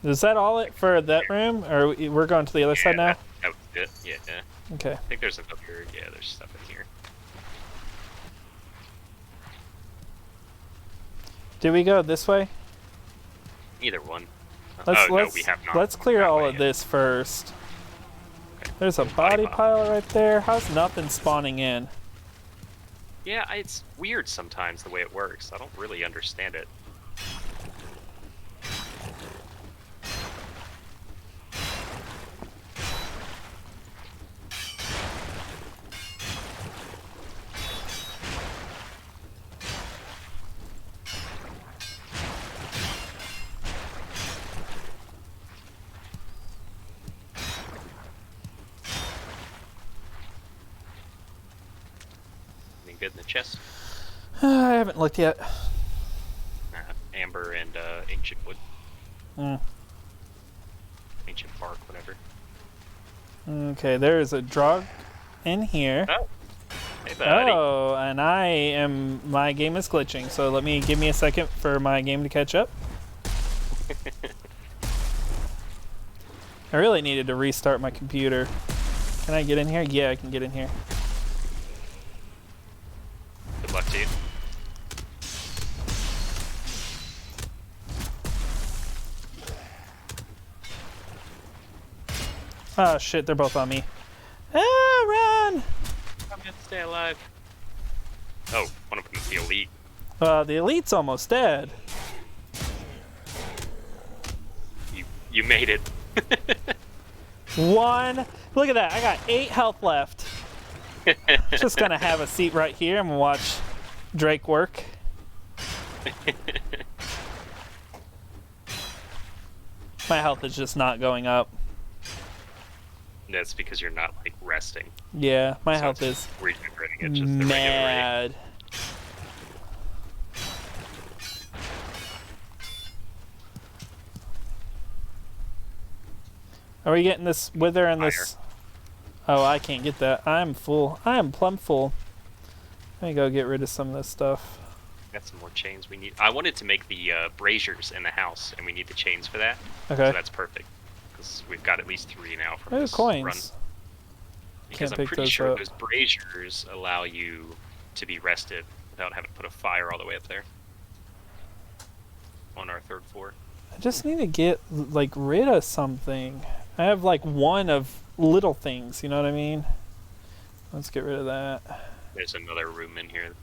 Is that all it for that room, or we're going to the other side now? That was it. Yeah. Okay. I think there's another. Yeah, there's stuff in here. Do we go this way? Either one. Let's no, we have not. let's clear That all way of yet. this first. Okay. There's a body pile right there. How's nothing spawning in? Yeah, it's weird sometimes the way it works. I don't really understand it. Anything good in the chest? I haven't looked yet. Amber and ancient wood. Mm. Ancient bark, whatever. Okay, there is a drug in here. Oh, hey buddy. Oh, and my game is glitching, so give me a second for my game to catch up. I really needed to restart my computer. Can I get in here? Yeah, I can get in here. Good luck to you. Oh shit, they're both on me. Ah, run! I'm gonna stay alive. Oh, one of them is the elite. The elite's almost dead. You made it. One. Look at that. I got 8 health left. Just gonna have a seat right here and watch Drake work. My health is just not going up. That's because you're not like resting. Yeah, my So health it's is regenerating at just the regular rate. mad. Are we getting this wither and this? Oh, I can't get that. I'm full. I am plumb full. Let me go get rid of some of this stuff. Got some more chains we need. I wanted to make the braziers in the house, and we need the chains for that. Okay. So that's perfect. Because we've got at least 3 now from Oh, this coins. run. Because Can't I'm pick pretty those sure up. those braziers allow you to be rested without having to put a fire all the way up there. On our 3rd floor. I just need to get like rid of something. I have like one of little things, you know what I mean? Let's get rid of that. There's another room in here.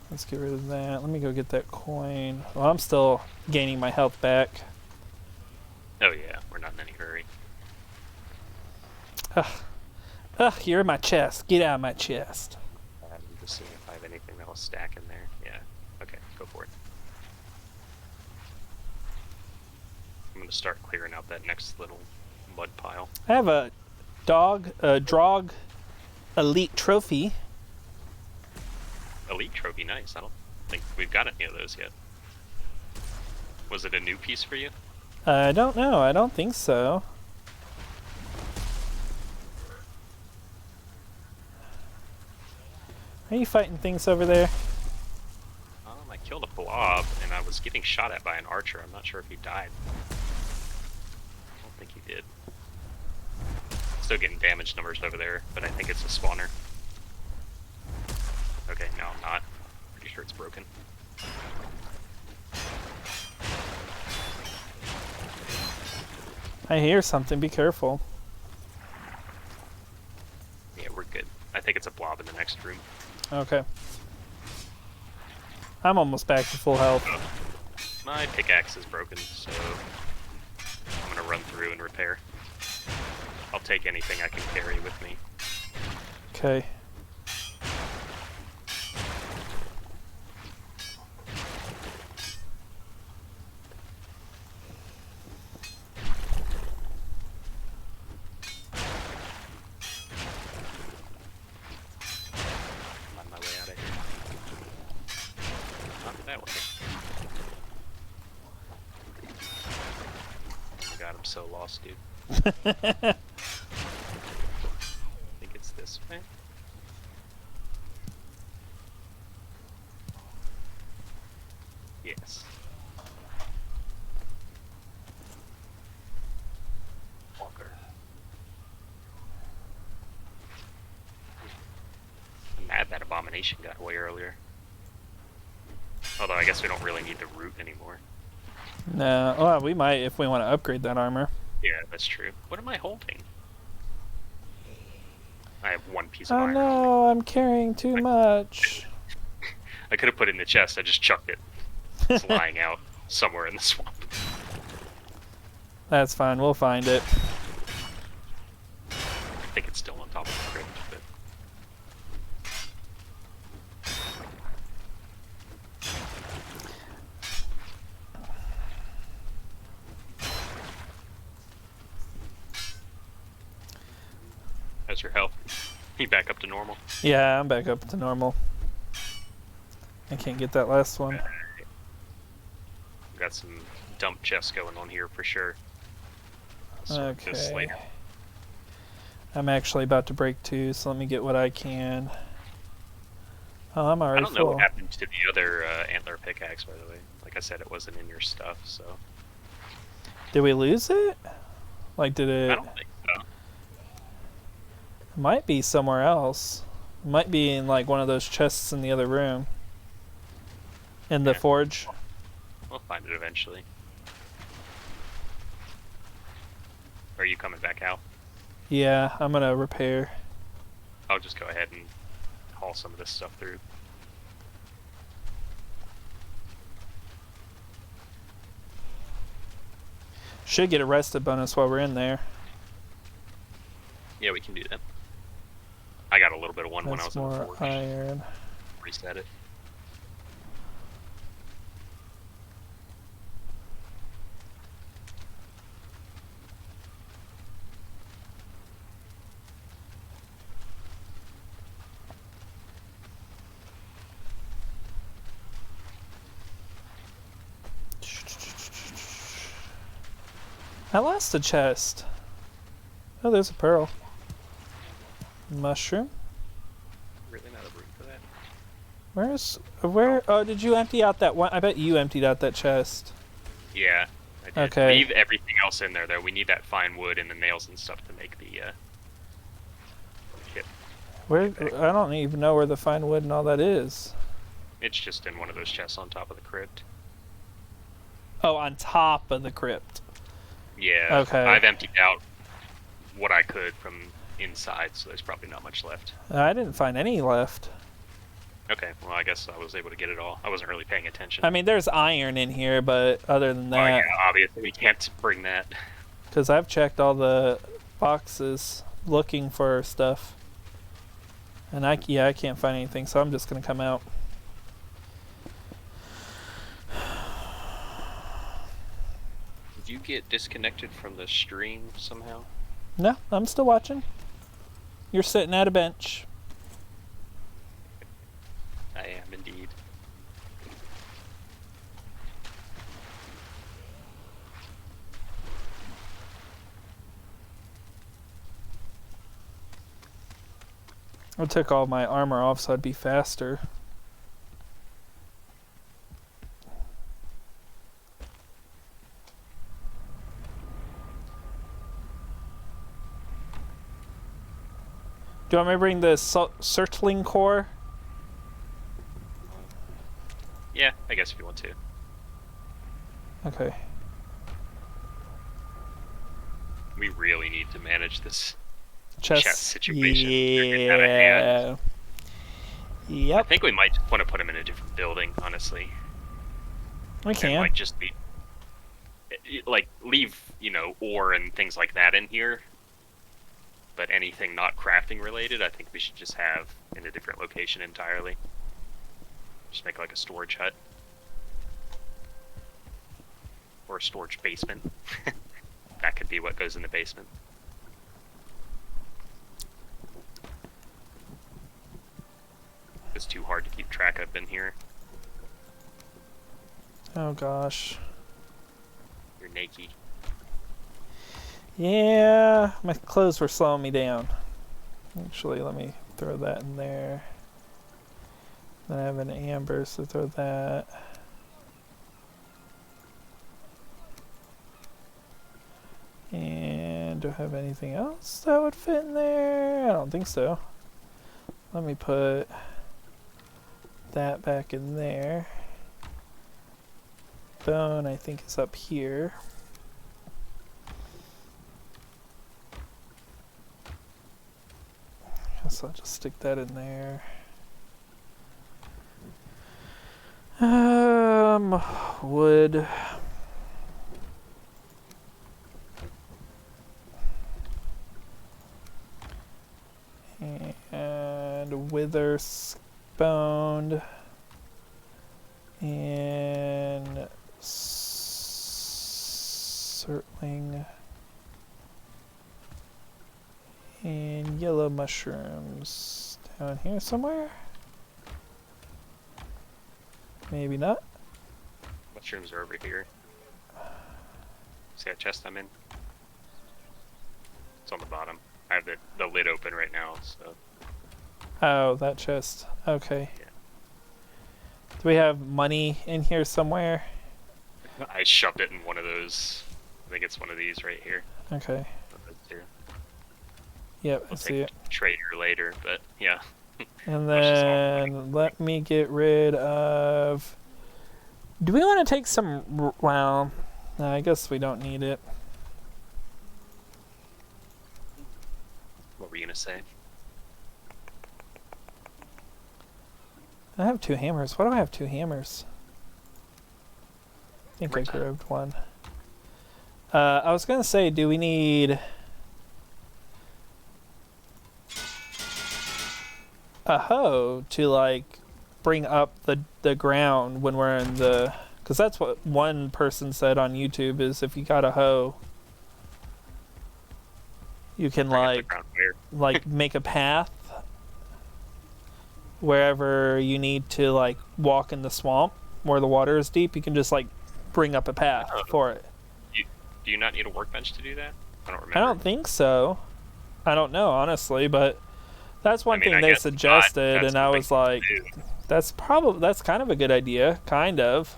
Let's get rid of that. Let me go get that coin. Well, I'm still gaining my health back. Oh yeah, we're not in any hurry. Ugh, you're in my chest. Get out of my chest. I'm just seeing if I have anything that will stack in there. Yeah. Okay, go for it. I'm gonna start clearing out that next little mud pile. I have a drog elite trophy. Elite trophy, nice. I don't think we've got any of those yet. Was it a new piece for you? I don't know. I don't think so. Are you fighting things over there? I killed a blob, and I was getting shot at by an archer. I'm not sure if he died. I don't think he did. Still getting damage numbers over there, but I think it's a spawner. Okay, no, I'm not. Pretty sure it's broken. I hear something. Be careful. Yeah, we're good. I think it's a blob in the next room. Okay. I'm almost back to full health. My pickaxe is broken, so I'm gonna run through and repair. I'll take anything I can carry with me. Okay. I'm on my way out of here. Not that way. Oh my god, I'm so lost, dude. I think it's this way. Yes. Walker. I'm mad that abomination got away earlier. Although I guess we don't really need the root anymore. No. Well, we might if we want to upgrade that armor. Yeah, that's true. What am I holding? I have one piece of Oh iron. no, I'm carrying too much. I could have put it in the chest. I just chucked it. It's lying out somewhere in the swamp. That's fine. We'll find it. I think it's still on top of the crypt, but how's your health? You back up to normal? Yeah, I'm back up to normal. I can't get that last one. We got some dump chests going on here for sure. Okay. I'm actually about to break 2, so let me get what I can. Oh, I'm already I don't know full. what happened to the other antler pickaxe, by the way. Like I said, it wasn't in your stuff, so. Did we lose it? Like, did it? I don't think so. It might be somewhere else. It might be in like one of those chests in the other room. In the forge. We'll find it eventually. Are you coming back out? Yeah, I'm gonna repair. I'll just go ahead and haul some of this stuff through. Should get a rested bonus while we're in there. Yeah, we can do that. I got a little bit of one That's when I was in the forge. Iron. Reset it. I lost a chest. Oh, there's a pearl. Mushroom. Really not a room for that. Where? Oh, did you empty out that one? I bet you emptied out that chest. Yeah, I did. Okay. Leave everything else in there, though. We need that fine wood and the nails and stuff to make the kit. Where? I don't even know where the fine wood and all that is. It's just in one of those chests on top of the crypt. Oh, on top of the crypt. Yeah. Okay. I've emptied out what I could from inside, so there's probably not much left. I didn't find any left. Okay, well, I guess I was able to get it all. I wasn't really paying attention. I mean, there's iron in here, but other than that... Oh, yeah, obviously we can't bring that. Because I've checked all the boxes looking for stuff. And I can't find anything, so I'm just going to come out. Did you get disconnected from the stream somehow? No, I'm still watching. You're sitting at a bench. I am indeed. I took all my armor off so I'd be faster. Do you want me to bring the circling core? Yeah, I guess if you want to. Okay. We really need to manage this Chest situation. Yeah. Yep. I think we might want to put him in a different building, honestly. We can. And, like, just be... Like, leave, ore and things like that in here. But anything not crafting related, I think we should just have in a different location entirely. Just make like a storage hut. Or a storage basement. That could be what goes in the basement. It's too hard to keep track of in here. Oh gosh. You're naked. Yeah, my clothes were slowing me down. Actually, let me throw that in there. Then I have an amber, so throw that. And do I have anything else that would fit in there? I don't think so. Let me put that back in there. Bone, I think, is up here. So I'll just stick that in there. Wood. And wither sponed. And circling. And yellow mushrooms down here somewhere. Maybe not. Mushrooms are over here. See that chest I'm in? It's on the bottom. I have the lid open right now, so. Oh, that chest. Okay. Yeah. Do we have money in here somewhere? I shoved it in one of those. I think it's one of these right here. Okay. Those two. Yep, I I'll see take it. a trader later, but yeah. And then let me get rid of... Do we want to take some... Well, no, I guess we don't need it. What were you gonna say? I have 2 hammers. Why do I have 2 hammers? I think I Hammer time. grabbed one. I was going to say, do we need... a hoe to, like, bring up the ground when we're in the... Because that's what one person said on YouTube, is if you got a hoe, you can, Bring up the like... ground where? like make a path wherever you need to like walk in the swamp where the water is deep. You can just like bring up a path for it. Do you not need a workbench to do that? I don't remember. I don't think so. I don't know honestly, but that's one thing I they guess not. suggested, That's and I something was like, to do. that's kind of a good idea, kind of.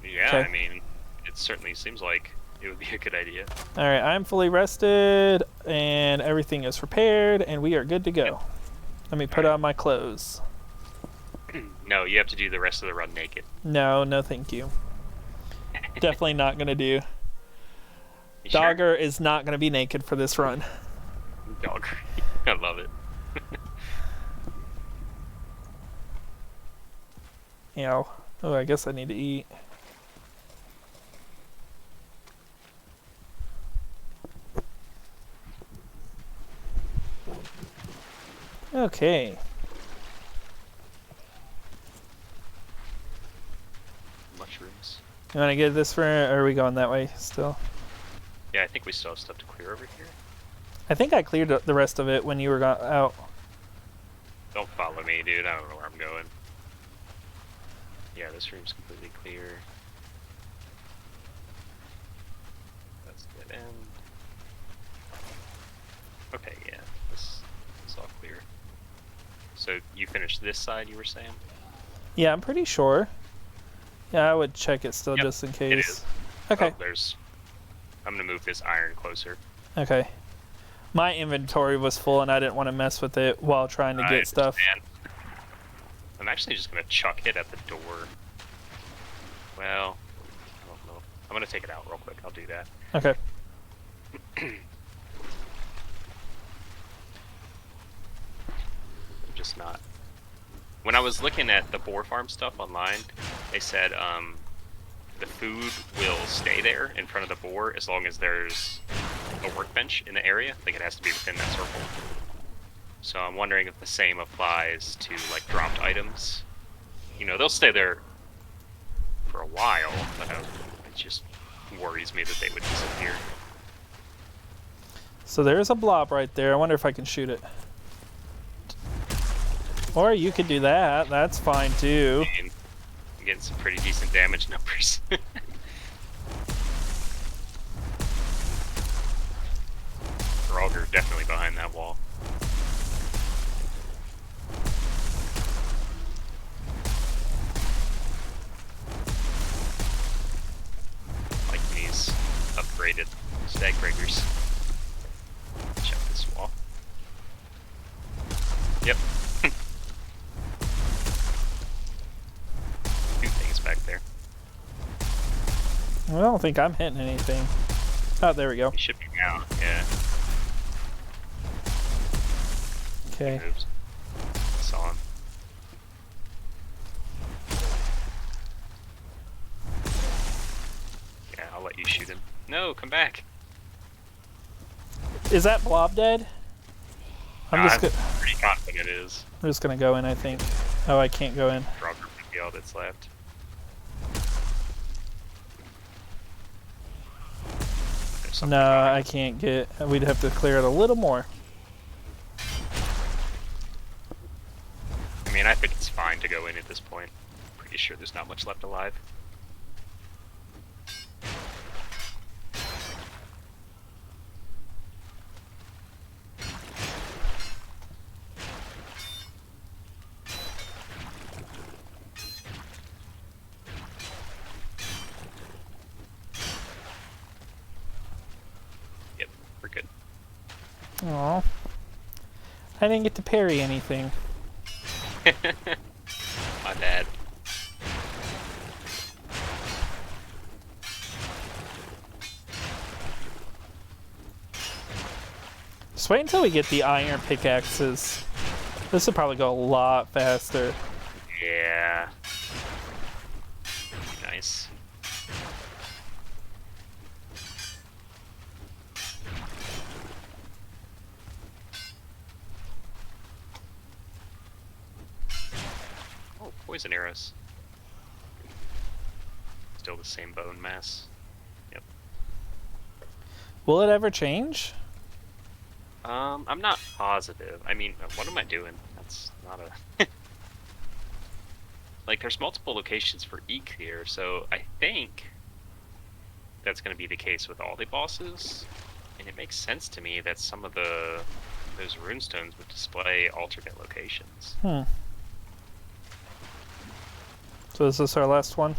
Yeah, Okay. I mean, it certainly seems like it would be a good idea. All right, I'm fully rested and everything is repaired, and we are good to go. Let me put on my clothes. No, you have to do the rest of the run naked. No, thank you. Definitely not gonna do. You sure? Dogger is not gonna be naked for this run. Dogger. I love it. You know. Oh, I guess I need to eat. Okay. Mushrooms. You want to get this for, or are we going that way still? Yeah, I think we still have stuff to clear over here. I think I cleared the rest of it when you were out. Don't follow me, dude. I don't know where I'm going. Yeah, this room's completely clear. That's dead end. Okay, yeah, this is all clear. So you finished this side, you were saying? Yeah, I'm pretty sure. Yeah, I would check it still Yep, just in case. it is. Okay. Oh, I'm gonna move this iron closer. Okay. My inventory was full and I didn't want to mess with it while trying to I get stuff. understand. I'm actually just gonna chuck it at the door. Well, I don't know. I'm gonna take it out real quick. I'll do that. Okay. I'm just not. When I was looking at the boar farm stuff online, they said the food will stay there in front of the boar as long as there's a workbench in the area. Like it has to be within that circle. So I'm wondering if the same applies to like dropped items. You know, they'll stay there for a while, but it just worries me that they would disappear. So there's a blob right there. I wonder if I can shoot it. Or you could do that. That's fine too. And I'm getting some pretty decent damage numbers. Frogger definitely behind that wall. Like these upgraded stag breakers. Check this wall. Yep. Two things back there. I don't think I'm hitting anything. Oh, there we go. He should be now. Yeah. Okay. He moves. Saw him. Yeah, I'll let you shoot him. No, come back. Is that blob dead? I'm I'm pretty confident it is. just gonna go in, I think. Oh, I can't go in. Frogger might be all that's left. There's something No, behind. I can't get. We'd have to clear it a little more. I mean, I think it's fine to go in at this point. Pretty pretty sure there's not much left alive. Yep, we're good. Aw. I didn't get to parry anything. My bad. Just wait until we get the iron pickaxes. This will probably go a lot faster. Yeah. Nice. Oh, poison arrows. Still the same bone mass. Yep. Will it ever change? I'm not positive. I mean, what am I doing? That's not a... Like, there's multiple locations for Eek here, so I think that's going to be the case with all the bosses. And it makes sense to me that some of those runestones would display alternate locations. So is this our last one?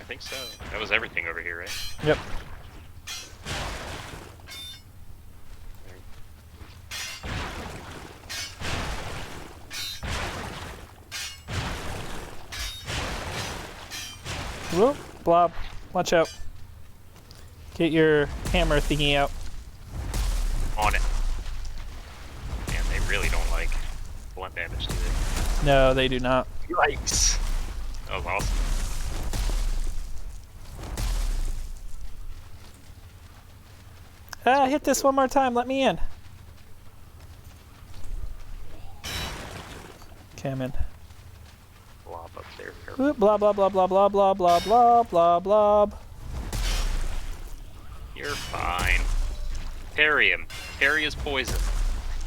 I think so. That was everything over here, right? Yep. Whoop, blob. Watch out. Get your hammer thingy out. On it. Man, they really don't like blunt damage, do they? No, they do not. Yikes! That was awesome. Hit this one more time. Let me in. Okay, I'm in. Blob up there. Whoop, blah, blah, blah, blah, blah, blah, blah, blah, blah, blah. You're fine. Parry him. Parry is poison.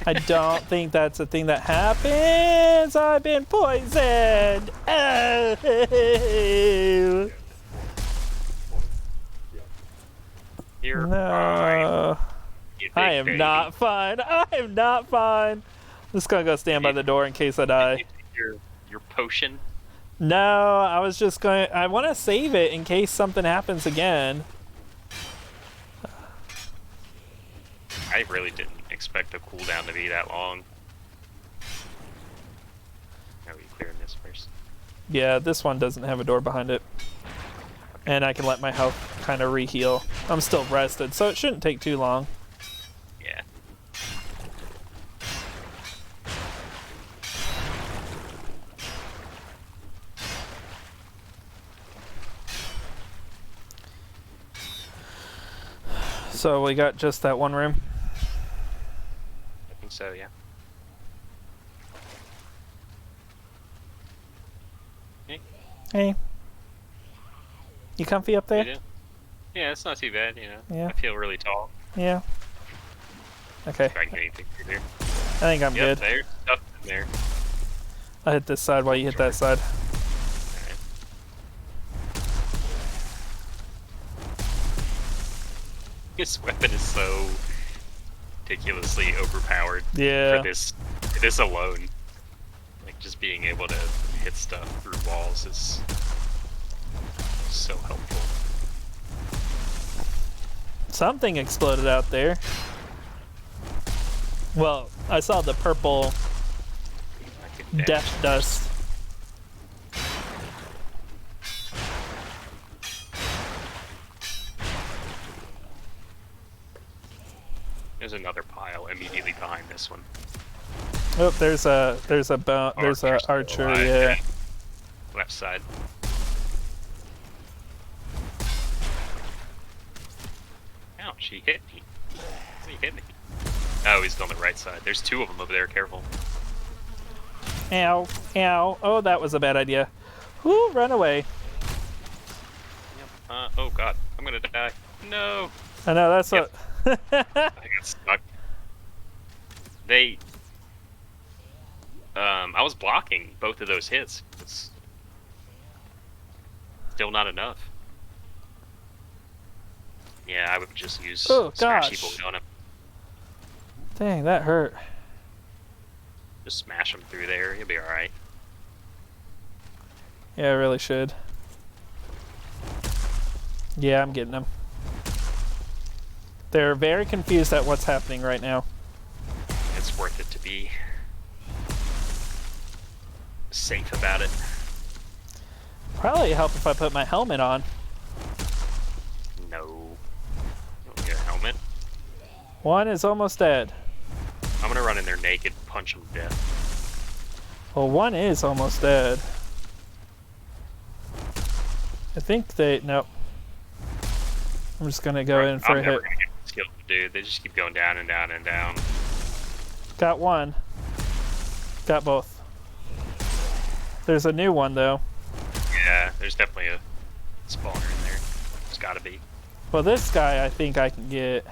I don't think that's a thing that happens. I've been poisoned. Oh. You're No. fine. You I big am baby. not fine. I am not fine. I'm just gonna go stand by the door in case I die. Your potion. No, I was just going. I want to save it in case something happens again. I really didn't expect the cooldown to be that long. Are we clearing this first? Yeah, this one doesn't have a door behind it. And I can let my health kind of re-heal. I'm still rested, so it shouldn't take too long. Yeah. So we got just that one room. I think so, yeah. Hey, Hey. You comfy up you there? do? Yeah, it's not too bad, you know. Yeah. I feel really tall. Yeah. Okay. If I can get anything through there. I think I'm Yep, good. there's stuff in there. I'll hit this side while you hit that side. Alright. This weapon is so ridiculously overpowered Yeah. for this alone. Like, just being able to hit stuff through walls is so helpful. Something exploded out there. Well, I saw the purple I can damage death dust. There's another pile immediately behind this one. Oh, there's a Archer's still archer. alive. Yeah. Left side. Ouch, he hit me. He hit me. Oh, he's on the right side. There's two of them over there, careful. Ow, ow. Oh, that was a bad idea. Whoo, run away. Yep. Oh god, I'm gonna die. No! I know, that's Yep. what... I got stuck. I was blocking both of those hits. Still not enough. Yeah, I would just use Oh, Smash gosh. Evil on him. Dang, that hurt. Just smash him through there. He'll be alright. Yeah, I really should. Yeah, I'm getting them. They're very confused at what's happening right now. It's worth it to be safe about it. Probably help if I put my helmet on. No. You don't need a helmet. One is almost dead. I'm gonna run in there naked, punch him to death. Well, one is almost dead. I think they... Nope. I'm just gonna go in for a I'm never hit. gonna get this kill, dude. They just keep going down and down and down. Got one. Got both. There's a new one, though. Yeah, there's definitely a spawner in there. There's gotta be. Well, this guy I think I can get.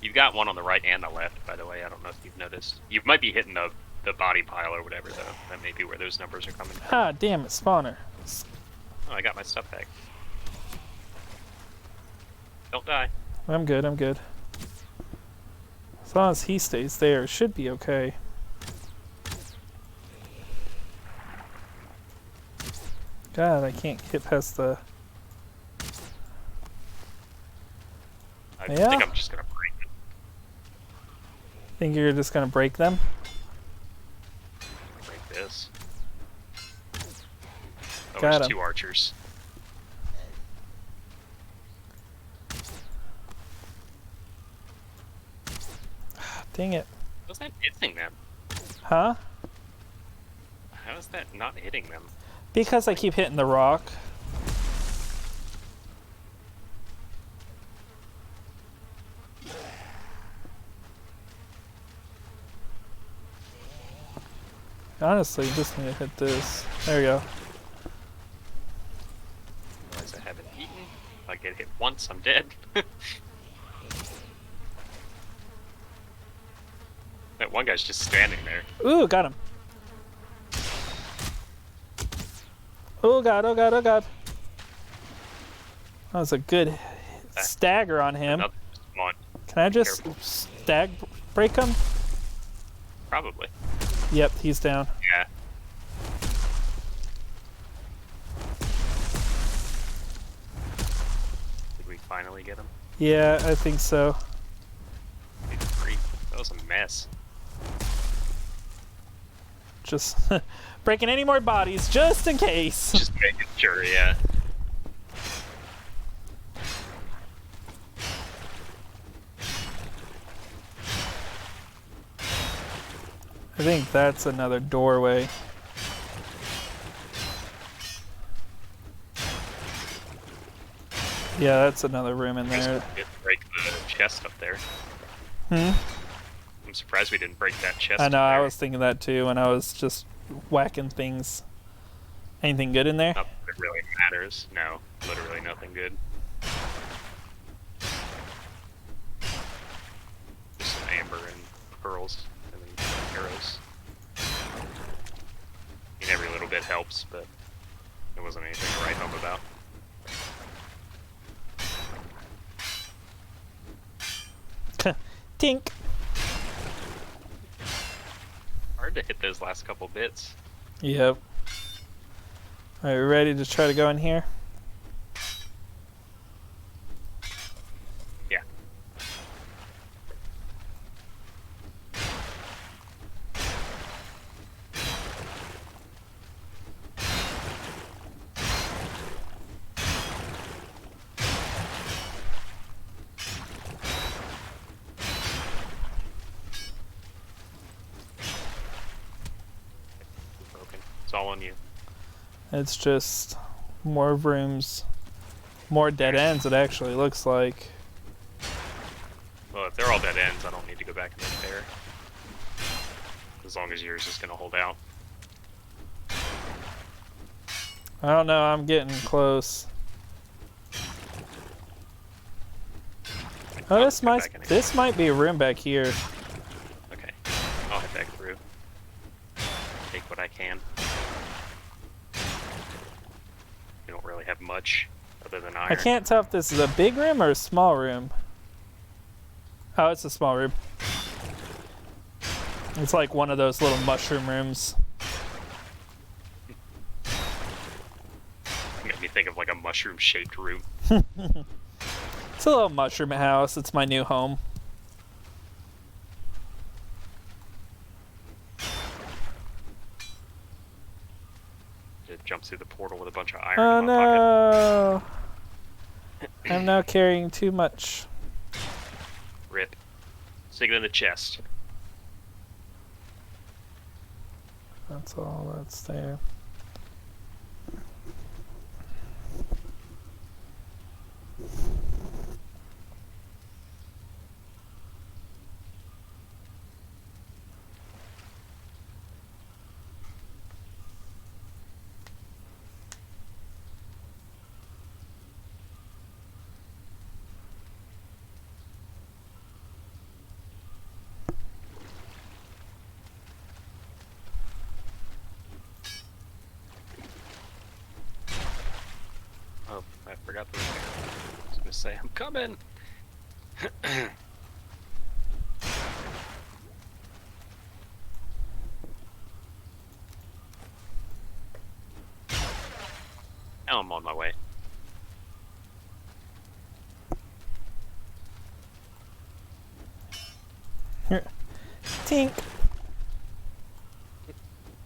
You've got one on the right and the left, by the way. I don't know if you've noticed. You might be hitting the body pile or whatever, though. That may be where those numbers are coming from. Ah, damn it, spawner. Oh, I got my stuff back. Don't die. I'm good, I'm good. As long as he stays there, it should be okay. God, I can't get past the... I Yeah? think I'm just gonna break it. Think you're just gonna break them? Break this. Oh, Got there's him. 2 archers. Dang it. How's that hitting them? Huh? How is that not hitting them? Because I keep hitting the rock. Honestly, you just need to hit this. There we go. Otherwise I haven't eaten. If I get hit once, I'm dead. That one guy's just standing there. Ooh, got him. Oh god, oh god, oh god. That was a good stagger on him. Another one. Can I just stag break him? Probably. Yep, he's down. Yeah. Did we finally get him? Yeah, I think so. Good grief. That was a mess. Just breaking any more bodies, just in case. Just making sure, yeah. I think that's another doorway. Yeah, that's another room in there. We didn't break the chest up there. Hmm? I'm surprised we didn't break that chest. I know, up there. I was thinking that too when I was just whacking things. Anything good in there? Not that it really matters. No, literally nothing good. Just some amber and pearls and then arrows. I mean, every little bit helps, but it wasn't anything to write home about. Tink! Hard to hit those last couple bits. Yep. Are you ready to try to go in here? Yeah. Broken. It's all on you. It's just more rooms, more dead ends, it actually looks like. Well, if they're all dead ends, I don't need to go back and repair. As long as yours is going to hold out. I don't know, I'm getting close. Oh, Let's go back in here. this might be a room back here. Okay. I'll head back through. Take what I can. We don't really have have much other than iron. I can't tell if this is a big room or a small room. Oh, it's a small room. It's like one of those little mushroom rooms. Made me think of like a mushroom-shaped room. It's a little mushroom house. It's my new home. It jumps through the portal with a bunch of iron Oh in my pocket. no! I'm now carrying too much. Rip. Stick it in the chest. That's all that's there. Oh, I forgot the I was gonna say, I'm coming! Now I'm on my way. Here. Tink!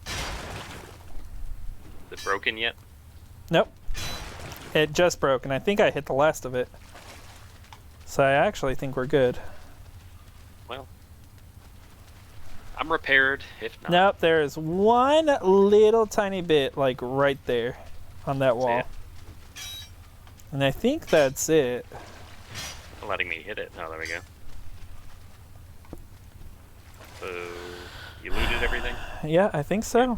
Is it broken yet? Nope. It just broke, and I think I hit the last of it. So I actually think we're good. Well, I'm repaired, if not. Nope, there is one little tiny bit, like right there on that wall. And I think that's it. Letting me hit it. Oh, there we go. So, you looted everything? Yeah, I think so.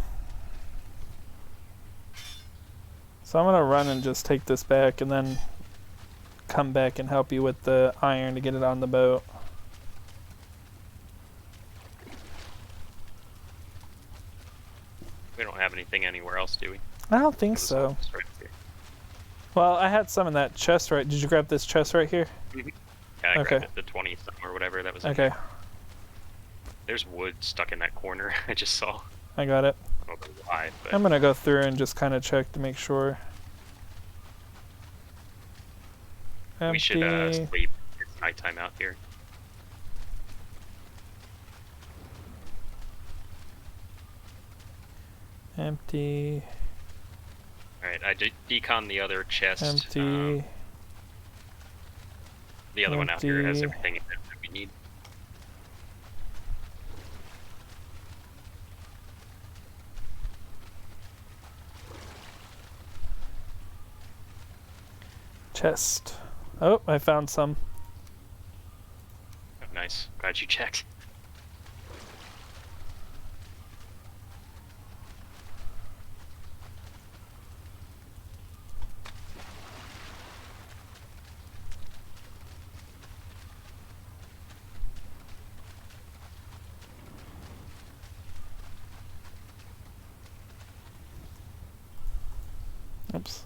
So I'm gonna run and just take this back and then come back and help you with the iron to get it on the boat. We don't have anything anywhere else, do we? I don't think It was so. all just right here. Well, I had some in that chest right. Did you grab this chest right here? Yeah, I Okay. grabbed it, the 20 or whatever that was in Okay, there. There's wood stuck in that corner I just saw. I got it. I don't know why, but I'm gonna go through and just kind of check to make sure. we should Empty. sleep. It's nighttime out here. Empty. Alright, I decon the other chest. Empty. The other one out here has Empty. everything in it that we need. Chest. Oh, I found some. Oh, nice. Glad you checked. Oops.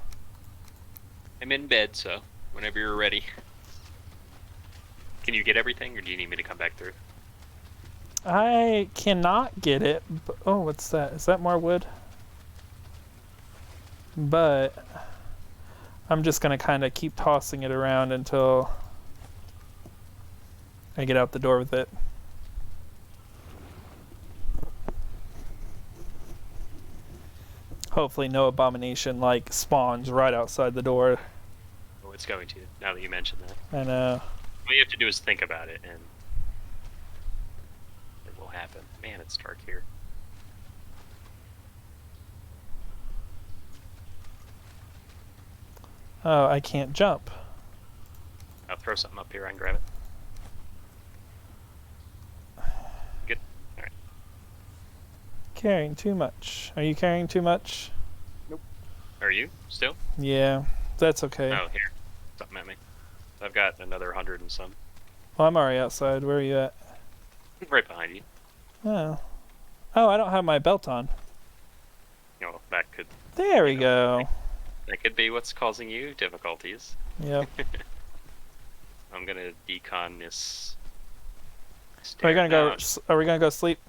I'm in bed, so whenever you're ready. Can you get everything, or do you need me to come back through? I cannot get it. Oh, what's that? Is that more wood? But I'm just gonna kind of keep tossing it around until I get out the door with it. Hopefully no abomination like spawns right outside the door. Oh, it's going to, now that you mention that. I know. All you have to do is think about it, and it will happen. Man, it's dark here. Oh, I can't jump. I'll throw something up here, I can grab it. Good. Alright. Carrying too much. Are you carrying too much? Are you still? Yeah, that's okay. Oh, here. Something at me. I've got another 100 and some. Well, I'm already outside. Where are you at? Right behind you. Oh. Oh, I don't have my belt on. You know, that could... There we go. That could be what's causing you difficulties. Yeah. I'm gonna decon this. Are we gonna go? Now. Are we gonna go sleep?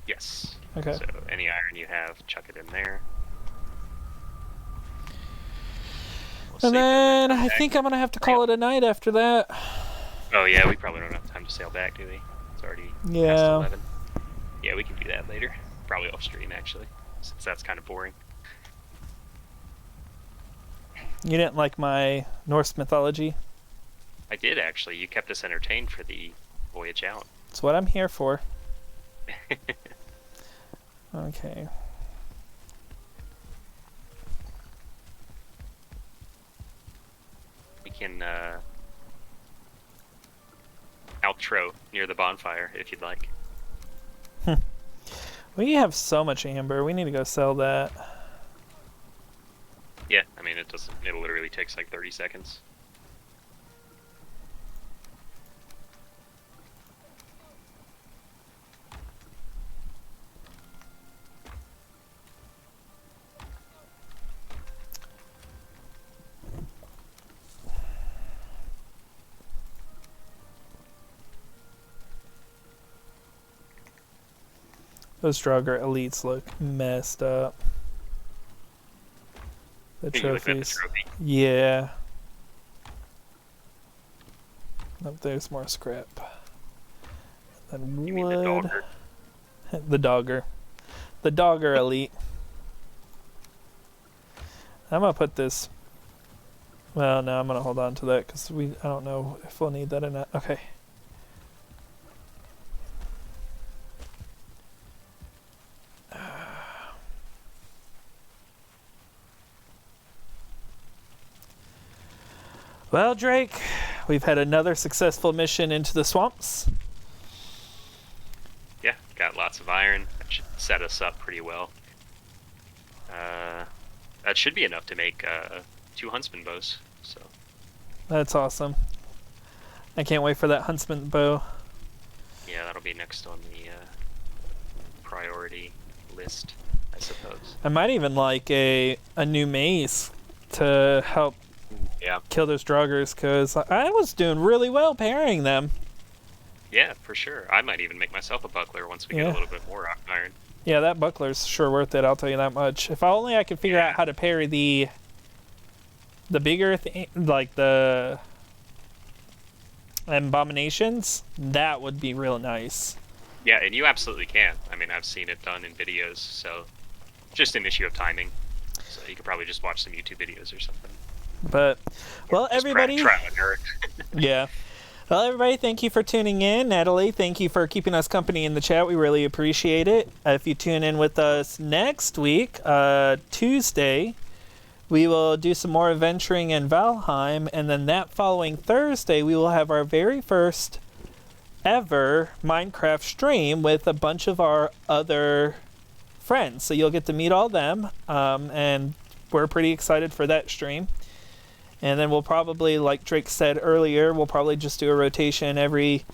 Yes. Okay. So any iron you have, chuck it in there. We'll And then I back. think I'm gonna have to call it a night after that. Oh yeah, we probably don't have time to sail back, do we? It's already past 11. Yeah, we can do that later. Probably off stream actually, since that's kind of boring. You didn't like my Norse mythology? I did actually. You kept us entertained for the voyage out. That's what I'm here for. Okay. We can outro near the bonfire if you'd like. We have so much amber. We need to go sell that. Yeah, I mean it doesn't. It literally takes like 30 seconds. Those Draugr elites look messed up. The trophies. Yeah. Oh, there's more scrap. Then you mean the Dogger? The Dogger. The Dogger elite. I'm gonna put this. Well, no, I'm gonna hold on to that because I don't know if we'll need that or not. Okay. Well, Drake, we've had another successful mission into the swamps. Yeah, got lots of iron. That should set us up pretty well. That should be enough to make 2 huntsman bows. So that's awesome. I can't wait for that huntsman bow. Yeah, that'll be next on the priority list, I suppose. I might even like a new mace to help kill those Draugrs, because I was doing really well parrying them. Yeah, for sure. I might even make myself a buckler once we get a little bit more iron. Yeah, that buckler's sure worth it, I'll tell you that much. If only I could figure out how to parry the bigger thing, like the abominations, that would be real nice. Yeah, and you absolutely can. I mean, I've seen it done in videos, so just an issue of timing. So you could probably just watch some YouTube videos or something. But, well, everybody... Yeah. Well, everybody, thank you for tuning in. Natalie, thank you for keeping us company in the chat. We really appreciate it. If you tune in with us next week, Tuesday, we will do some more adventuring in Valheim. And then that following Thursday, we will have our very first ever Minecraft stream with a bunch of our other friends. So you'll get to meet all them. And we're pretty excited for that stream. And then we'll probably, like Drake said earlier, we'll probably just do a rotation. Every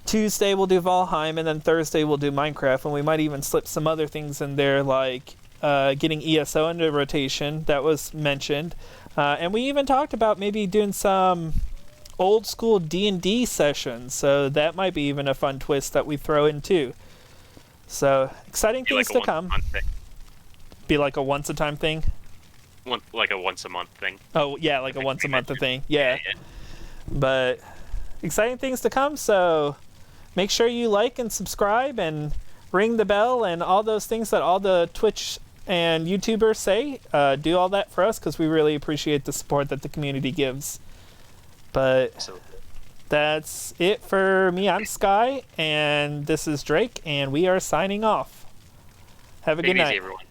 Tuesday we'll do Valheim, and then Thursday we'll do Minecraft. And we might even slip some other things in there, like getting ESO into rotation. That was mentioned. And we even talked about maybe doing some old school D&D sessions. So that might be even a fun twist that we throw in too. So exciting things to come. Be like a once-a-time thing? Like a once-a-month thing. Oh, yeah, like a once-a-month thing. Yeah. But exciting things to come, so make sure you like and subscribe and ring the bell and all those things that all the Twitch and YouTubers say. Do all that for us because we really appreciate the support that the community gives. But that's it for me. I'm Sky, and this is Drake, and we are signing off. Have a good night. Everyone.